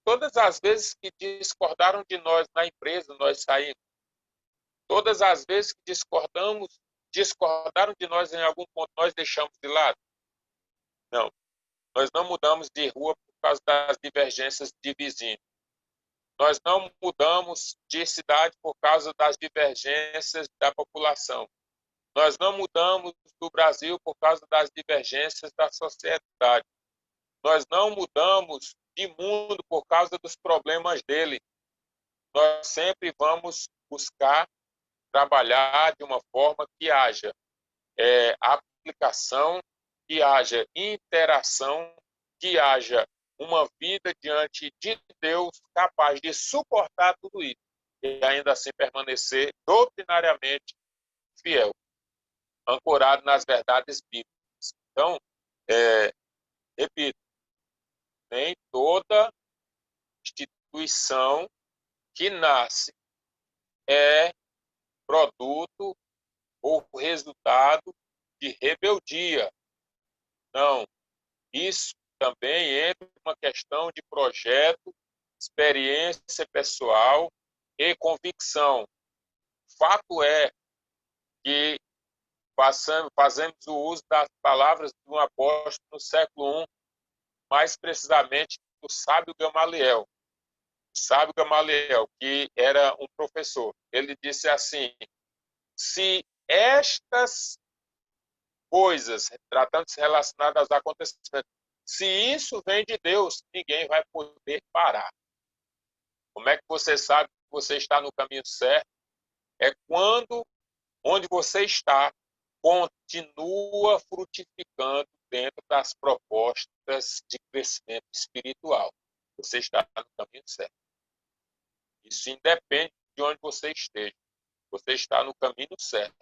todas as vezes que discordaram de nós na empresa, nós saímos. Todas as vezes que discordaram de nós em algum ponto, nós deixamos de lado? Não. Nós não mudamos de rua por causa das divergências de vizinhos. Nós não mudamos de cidade por causa das divergências da população. Nós não mudamos do Brasil por causa das divergências da sociedade. Nós não mudamos de mundo por causa dos problemas dele. Nós sempre vamos buscar trabalhar de uma forma que haja aplicação, que haja interação, que haja uma vida diante de Deus capaz de suportar tudo isso e ainda assim permanecer doutrinariamente fiel, ancorado nas verdades bíblicas. Então, repito, nem toda instituição que nasce é produto ou resultado de rebeldia. Não. Isso também entra uma questão de projeto, experiência pessoal e convicção. Fato é que fazemos o uso das palavras de um apóstolo no século I, mais precisamente do sábio Gamaliel. O sábio Gamaliel, que era um professor, ele disse assim: se estas coisas, tratando-se relacionadas aos acontecimentos, se isso vem de Deus, ninguém vai poder parar. Como é que você sabe que você está no caminho certo? É quando, onde você está, continua frutificando dentro das propostas de crescimento espiritual. Você está no caminho certo. Isso independe de onde você esteja. Você está no caminho certo.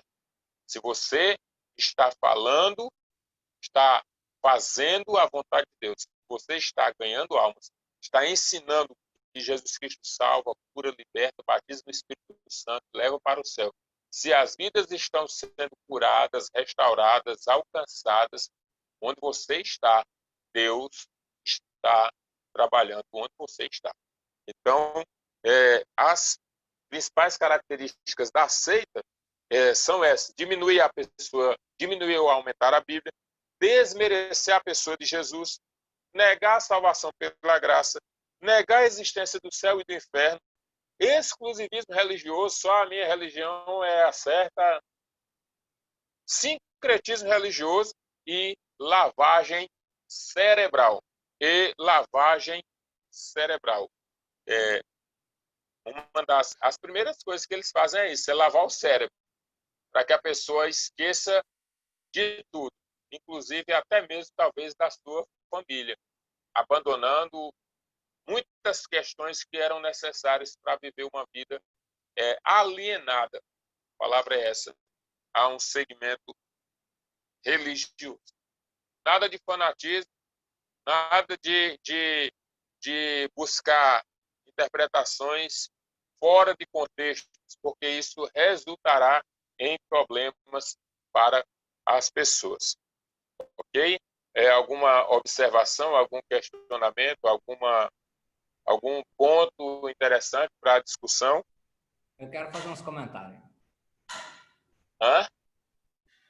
Se você está falando, está fazendo a vontade de Deus, você está ganhando almas, está ensinando que Jesus Cristo salva, cura, liberta, batiza no Espírito Santo, leva para o céu. Se as vidas estão sendo curadas, restauradas, alcançadas, onde você está, Deus está trabalhando onde você está. Então, as principais características da seita são essas: diminuir a pessoa, diminuir ou aumentar a Bíblia, desmerecer a pessoa de Jesus, negar a salvação pela graça, negar a existência do céu e do inferno, exclusivismo religioso, só a minha religião é a certa, sincretismo religioso e lavagem cerebral. Uma das primeiras coisas que eles fazem é isso, é lavar o cérebro, para que a pessoa esqueça de tudo, inclusive até mesmo talvez da sua família, abandonando muitas questões que eram necessárias para viver uma vida alienada, a palavra é essa, a um segmento religioso. Nada de fanatismo, nada de buscar interpretações fora de contextos, porque isso resultará em problemas para as pessoas. Ok? Alguma observação, algum questionamento, algum ponto interessante para a discussão? Eu quero fazer uns comentários.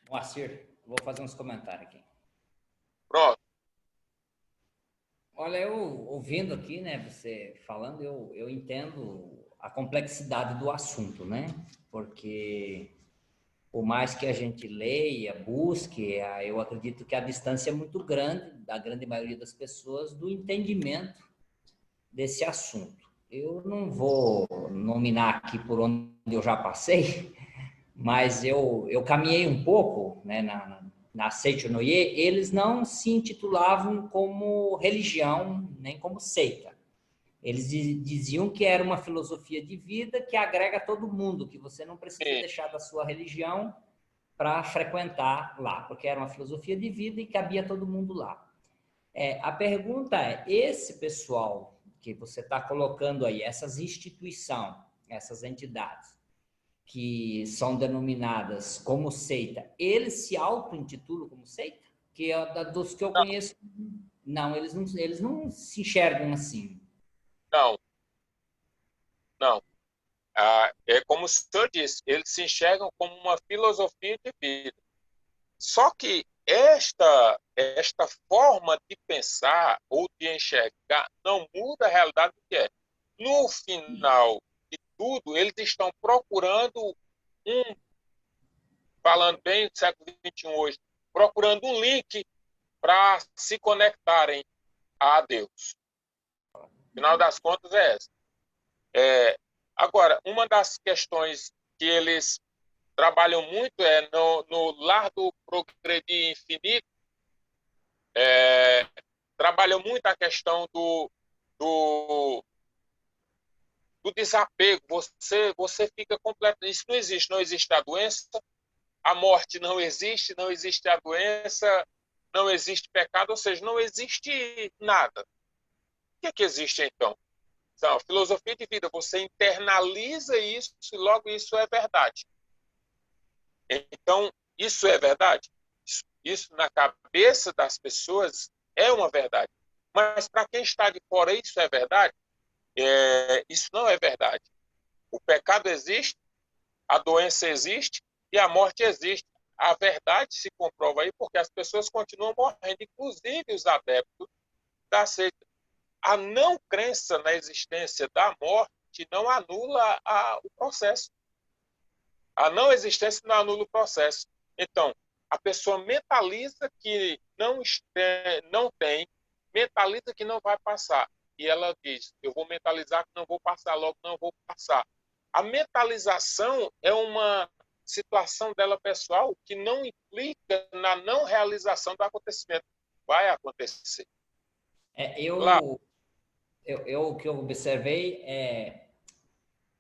Moacir, vou fazer uns comentários aqui. Pronto. Olha, eu ouvindo aqui, né, você falando, eu entendo a complexidade do assunto, né? Porque por mais que a gente leia, busque, eu acredito que a distância é muito grande, da grande maioria das pessoas, do entendimento desse assunto. Eu não vou nominar aqui por onde eu já passei, mas eu caminhei um pouco, né, na seita Noye. Eles não se intitulavam como religião, nem como seita. Eles diziam que era uma filosofia de vida que agrega todo mundo, que você não precisa deixar da sua religião para frequentar lá, porque era uma filosofia de vida e cabia todo mundo lá. A pergunta é, esse pessoal que você está colocando aí, essas instituições, essas entidades, que são denominadas como seita, eles se auto-intitulam como seita? Que dos que eu conheço, não, eles não se enxergam assim. Não. É como o senhor disse, eles se enxergam como uma filosofia de vida. Só que esta forma de pensar ou de enxergar não muda a realidade do que é. No final de tudo, eles estão procurando falando bem do século XXI hoje, procurando um link para se conectarem a Deus. Final das contas é essa. Agora, uma das questões que eles trabalham muito é no lar do progredir infinito, trabalham muito a questão do desapego. Você fica completo. Isso não existe. Não existe a doença, a morte não existe a doença, não existe pecado, ou seja, não existe nada. O que existe então? Então, filosofia de vida, você internaliza isso e logo isso é verdade. Então, isso é verdade? Isso na cabeça das pessoas é uma verdade. Mas para quem está de fora, isso é verdade? Isso não é verdade. O pecado existe, a doença existe e a morte existe. A verdade se comprova aí porque as pessoas continuam morrendo, inclusive os adeptos da seita. A não crença na existência da morte não anula o processo. A não existência não anula o processo. Então, a pessoa mentaliza que não tem, mentaliza que não vai passar. E ela diz, eu vou mentalizar que não vou passar, logo não vou passar. A mentalização é uma situação dela pessoal que não implica na não realização do acontecimento. Vai acontecer. O que eu observei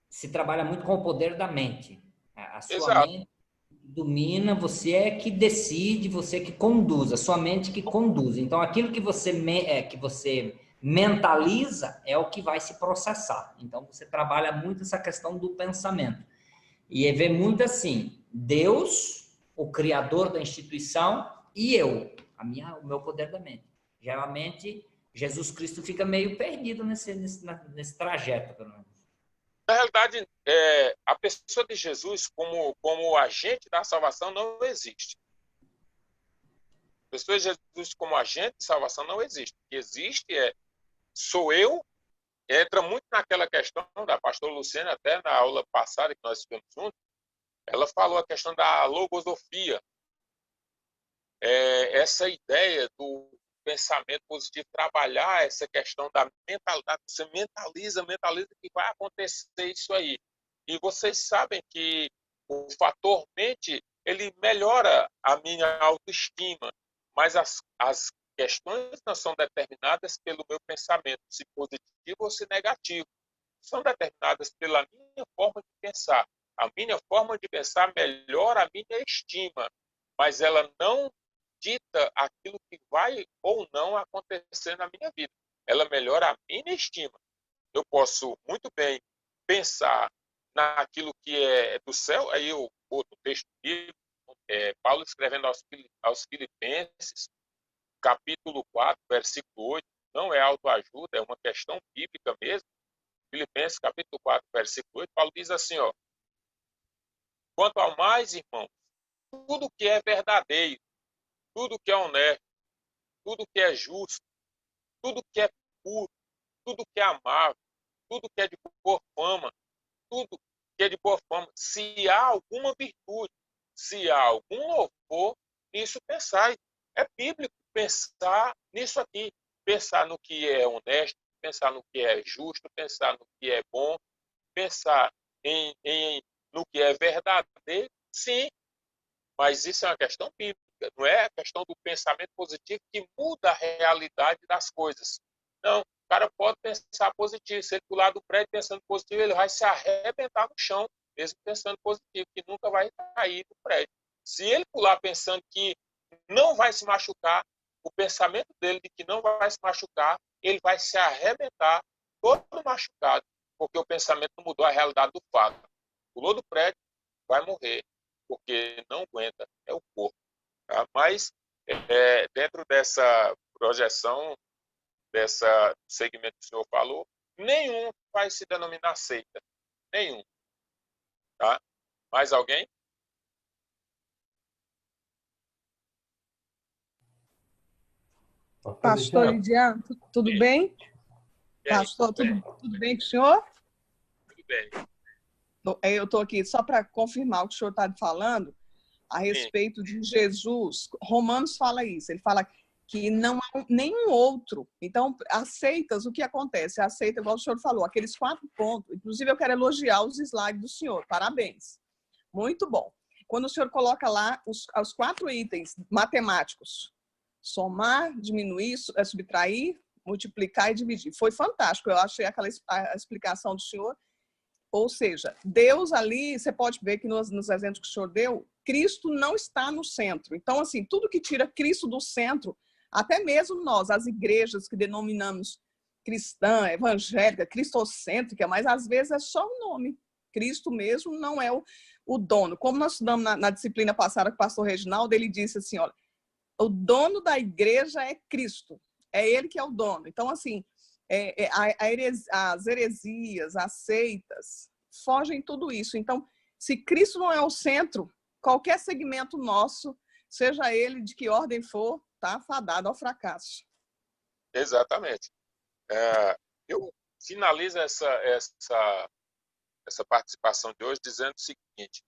se trabalha muito com o poder da mente. A sua mente domina, você é que decide, você é que conduz, a sua mente que conduz. Então, aquilo que você mentaliza é o que vai se processar. Então, você trabalha muito essa questão do pensamento. E vê muito assim, Deus, o criador da instituição, e eu, o meu poder da mente. Geralmente, Jesus Cristo fica meio perdido nesse trajeto, pelo menos. Na realidade, a pessoa de Jesus como agente da salvação não existe. A pessoa de Jesus como agente de salvação não existe. O que existe sou eu, entra muito naquela questão da pastora Luciana, até na aula passada que nós tivemos juntos, ela falou a questão da logosofia. Essa ideia do pensamento positivo, trabalhar essa questão da mentalidade, você mentaliza que vai acontecer isso aí. E vocês sabem que o fator mente, ele melhora a minha autoestima, mas as questões não são determinadas pelo meu pensamento, se positivo ou se negativo. São determinadas pela minha forma de pensar. A minha forma de pensar melhora a minha estima, mas ela não dita aquilo que vai ou não acontecer na minha vida. Ela melhora a minha estima. Eu posso muito bem pensar naquilo que é do céu, aí eu outro texto bíblico, Paulo escrevendo aos Filipenses, capítulo 4, versículo 8, não é autoajuda, é uma questão bíblica mesmo. Filipenses, capítulo 4, versículo 8, Paulo diz assim, quanto ao mais, irmãos, tudo que é verdadeiro, tudo que é honesto, tudo que é justo, tudo que é puro, tudo que é amável, tudo que é de boa fama, tudo que é de boa fama, se há alguma virtude, se há algum louvor, nisso pensai. É bíblico pensar nisso aqui, pensar no que é honesto, pensar no que é justo, pensar no que é bom, pensar no que é verdadeiro, sim, mas isso é uma questão bíblica. Não é a questão do pensamento positivo que muda a realidade das coisas. Não, o cara pode pensar positivo. Se ele pular do prédio pensando positivo, ele vai se arrebentar no chão, mesmo pensando positivo, que nunca vai cair do prédio. Se ele pular pensando que não vai se machucar, o pensamento dele de que não vai se machucar, ele vai se arrebentar todo machucado, porque o pensamento não mudou a realidade do fato. Pulou do prédio, vai morrer, porque não aguenta, é o corpo. Tá? Mas, dentro dessa projeção, dessa segmento que o senhor falou, nenhum vai se denominar seita. Nenhum. Tá? Mais alguém? Pastor Lidiano, tudo bem? Pastor, tudo bem com o senhor? Tudo bem. Eu estou aqui só para confirmar o que o senhor está falando a respeito de Jesus. Romanos fala isso. Ele fala que não há nenhum outro. Então, aceitas, o que acontece? Aceita, igual o senhor falou, aqueles 4 pontos. Inclusive, eu quero elogiar os slides do senhor. Parabéns. Muito bom. Quando o senhor coloca lá os 4 itens matemáticos, somar, diminuir, subtrair, multiplicar e dividir. Foi fantástico. Eu achei a explicação do senhor. Ou seja, Deus ali, você pode ver que nos exemplos que o senhor deu, Cristo não está no centro. Então, assim, tudo que tira Cristo do centro, até mesmo nós, as igrejas que denominamos cristã, evangélica, cristocêntrica, mas às vezes é só o nome. Cristo mesmo não é o dono. Como nós estudamos na disciplina passada com o pastor Reginaldo, ele disse assim, olha, o dono da igreja é Cristo. É ele que é o dono. Então, assim, as heresias, as seitas, fogem tudo isso. Então, se Cristo não é o centro, qualquer segmento nosso, seja ele de que ordem for, está fadado ao fracasso. Exatamente. Eu finalizo essa participação de hoje dizendo o seguinte: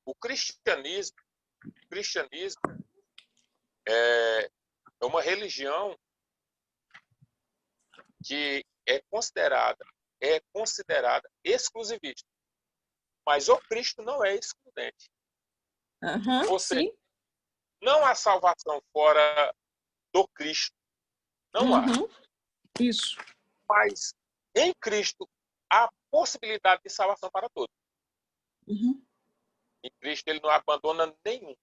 o cristianismo é uma religião que é considerada exclusivista, mas o Cristo não é excludente. Ou seja, sim. Não há salvação fora do Cristo. Não há. Isso. Mas em Cristo há possibilidade de salvação para todos. Em Cristo ele não abandona nenhum.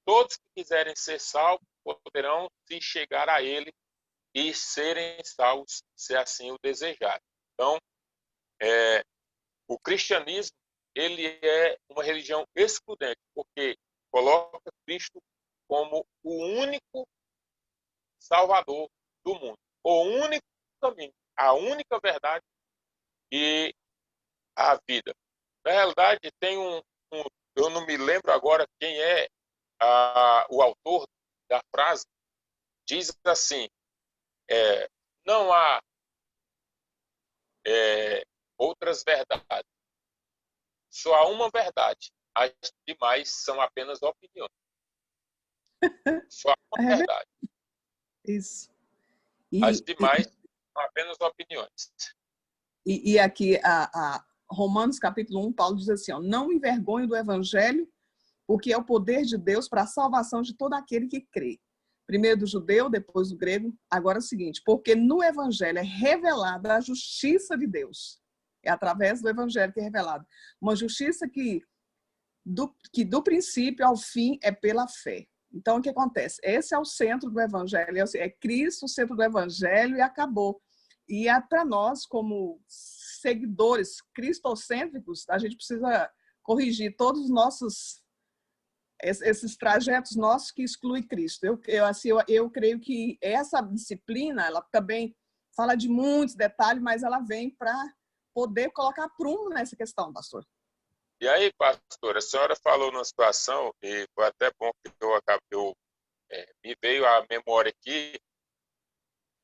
Todos que quiserem ser salvos poderão se chegar a ele e serem salvos, se assim o desejarem. Então, o cristianismo ele é uma religião excludente, porque coloca Cristo como o único salvador do mundo, o único caminho, a única verdade e a vida. Na realidade, tem eu não me lembro agora quem é o autor da frase, diz assim, não há outras verdades, só há uma verdade, as demais são apenas opiniões. Só há uma verdade. Isso. As demais são apenas opiniões. E aqui, a Romanos capítulo 1, Paulo diz assim, ó, não envergonhe do evangelho, porque é o poder de Deus para a salvação de todo aquele que crê. Primeiro do judeu, depois do grego. Agora é o seguinte, porque no evangelho é revelada a justiça de Deus. É através do evangelho que é revelada. Uma justiça que do princípio ao fim é pela fé. Então, o que acontece? Esse é o centro do evangelho. É Cristo o centro do evangelho e acabou. E para nós, como seguidores cristocêntricos, a gente precisa corrigir todos os nossos esses trajetos nossos que excluem Cristo. Eu creio que essa disciplina, ela também fala de muitos detalhes, mas ela vem para poder colocar prumo nessa questão, pastor. E aí, pastor, a senhora falou numa situação, e foi até bom que me veio à memória aqui,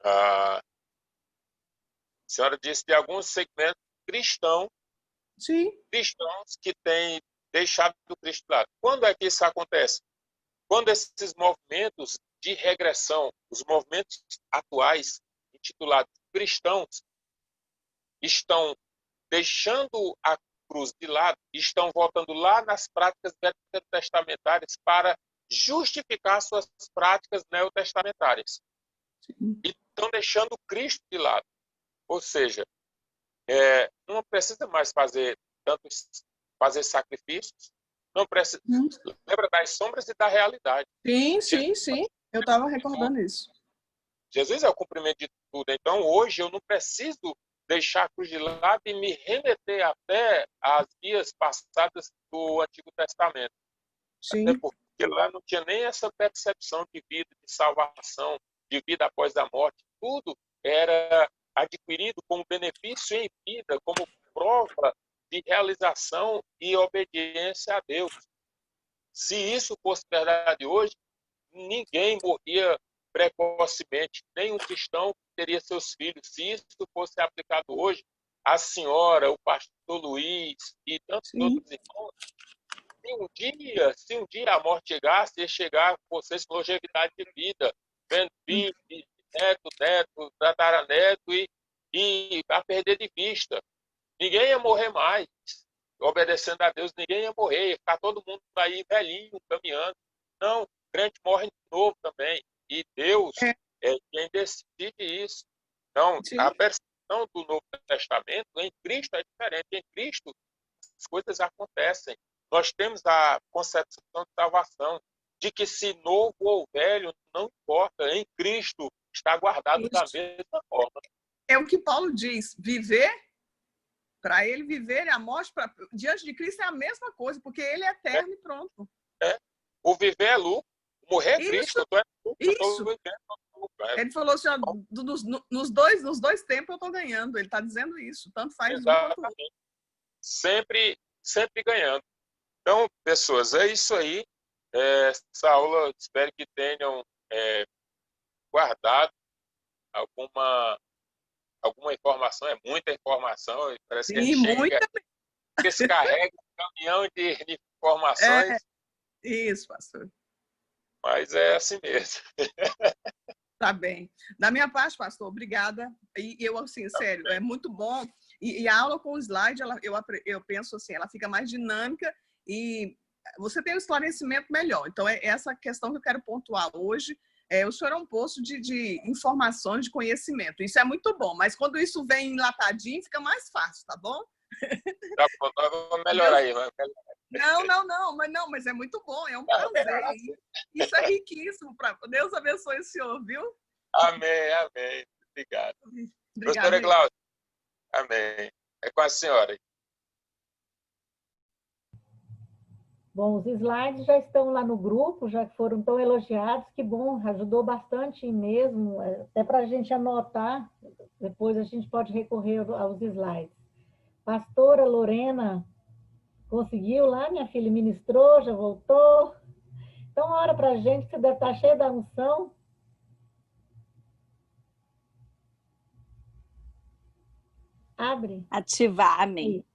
a senhora disse de alguns segmentos cristãos que têm deixado o Cristo de lado. Quando é que isso acontece? Quando esses movimentos de regressão, os movimentos atuais, intitulados cristãos, estão deixando a cruz de lado, estão voltando lá nas práticas veterotestamentárias para justificar suas práticas neotestamentárias. E estão deixando Cristo de lado. Ou seja, não precisa mais fazer sacrifícios, não precisa. Lembra das sombras e da realidade. Sim. Eu estava recordando isso. Jesus é o cumprimento de tudo. Então, hoje, eu não preciso deixar a cruz de lado e me remeter até às vias passadas do Antigo Testamento. Sim. Até porque lá não tinha nem essa percepção de vida, de salvação, de vida após a morte. Tudo era adquirido como benefício em vida, como prova de realização e obediência a Deus. Se isso fosse verdade hoje, ninguém morria precocemente, nem um cristão teria seus filhos. Se isso fosse aplicado hoje, a senhora, o pastor Luiz e tantos outros irmãos, se um dia a morte chegasse, ia chegar com vocês com longevidade de vida, vendo filho, neto, tataraneto, e a perder de vista. Ninguém ia morrer mais. Obedecendo a Deus, ninguém ia morrer. Ia ficar todo mundo aí velhinho, caminhando. Não, o crente morre de novo também. E Deus é quem decide isso. Então, a percepção do Novo Testamento em Cristo é diferente. Em Cristo, as coisas acontecem. Nós temos a concepção de salvação, de que se novo ou velho, não importa. Em Cristo está guardado da mesma forma. É o que Paulo diz. Viver, para ele viver, a morte diante de Cristo é a mesma coisa, porque ele é eterno e pronto. O viver é lucro. Morrer é Cristo. Isso. Ele falou assim, ó, nos dois tempos eu estou ganhando. Ele está dizendo isso. Tanto faz um quanto o outro. Sempre ganhando. Então, pessoas, é isso aí. Essa aula, espero que tenham guardado alguma informação. É muita informação. Parece que a gente se carrega um caminhão de informações. Isso, pastor. Mas é assim mesmo. Tá bem. Da minha parte, pastor, obrigada. E eu, assim, sério, é muito bom. E a aula com o slide, eu penso assim, ela fica mais dinâmica e você tem um esclarecimento melhor. Então, é essa questão que eu quero pontuar hoje. O senhor é um poço de informações, de conhecimento. Isso é muito bom, mas quando isso vem enlatadinho, fica mais fácil, tá bom? Tá bom, vamos melhorar aí. Mas é muito bom, é um prazer. Isso é riquíssimo. Deus abençoe o senhor, viu? Amém. Obrigado. Professora Cláudia. Amém. É com a senhora. Bom, os slides já estão lá no grupo, já que foram tão elogiados, que bom, ajudou bastante mesmo, até para a gente anotar, depois a gente pode recorrer aos slides. Pastora Lorena, conseguiu lá, minha filha, ministrou, já voltou. Então, ora para a gente, que você deve estar cheia da unção. Abre. Ativar, amém.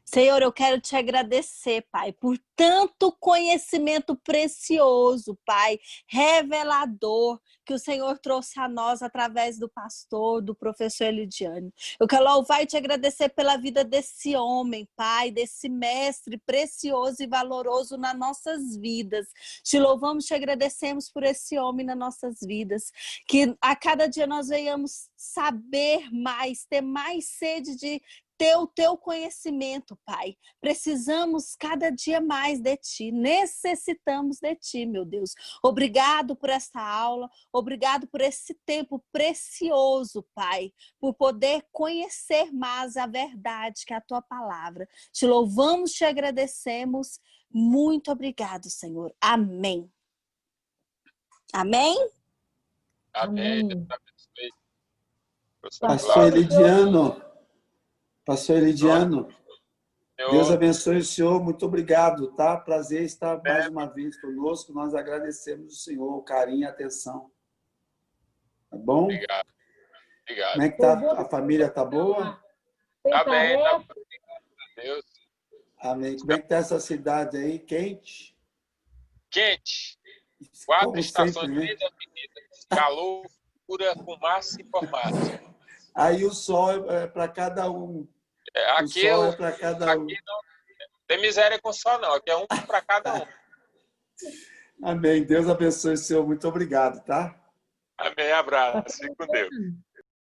Senhor, eu quero te agradecer, Pai, por tanto conhecimento precioso, Pai, revelador, que o Senhor trouxe a nós através do pastor, do professor Elidiane. Eu quero louvar e te agradecer pela vida desse homem, Pai, desse mestre precioso e valoroso nas nossas vidas. Te louvamos, te agradecemos por esse homem nas nossas vidas, que a cada dia nós venhamos saber mais, ter mais sede de ter o teu conhecimento, Pai. Precisamos cada dia mais de Ti. Necessitamos de Ti, meu Deus. Obrigado por esta aula. Obrigado por esse tempo precioso, Pai. Por poder conhecer mais a verdade que é a Tua palavra. Te louvamos, te agradecemos. Muito obrigado, Senhor. Amém. Amém? Amém. Pastor Elidiano, Deus abençoe o senhor, muito obrigado, tá? Prazer estar mais uma vez conosco, nós agradecemos o senhor, o carinho e a atenção. Tá bom? Obrigado. Como é que tá? A família tá boa? Tá bem, tá bem. Deus. Amém. Como é que tá essa cidade aí? Quente? Quente. 4 estações sempre, né? bem definidas. Calor, pura, fumaça e formato. Aí o sol é para cada um. Aqui o sol é para cada um. Aqui não tem miséria com o sol, não. Aqui é um para cada um. Amém. Deus abençoe o senhor. Muito obrigado, tá? Amém. Abraço. Fique com Deus.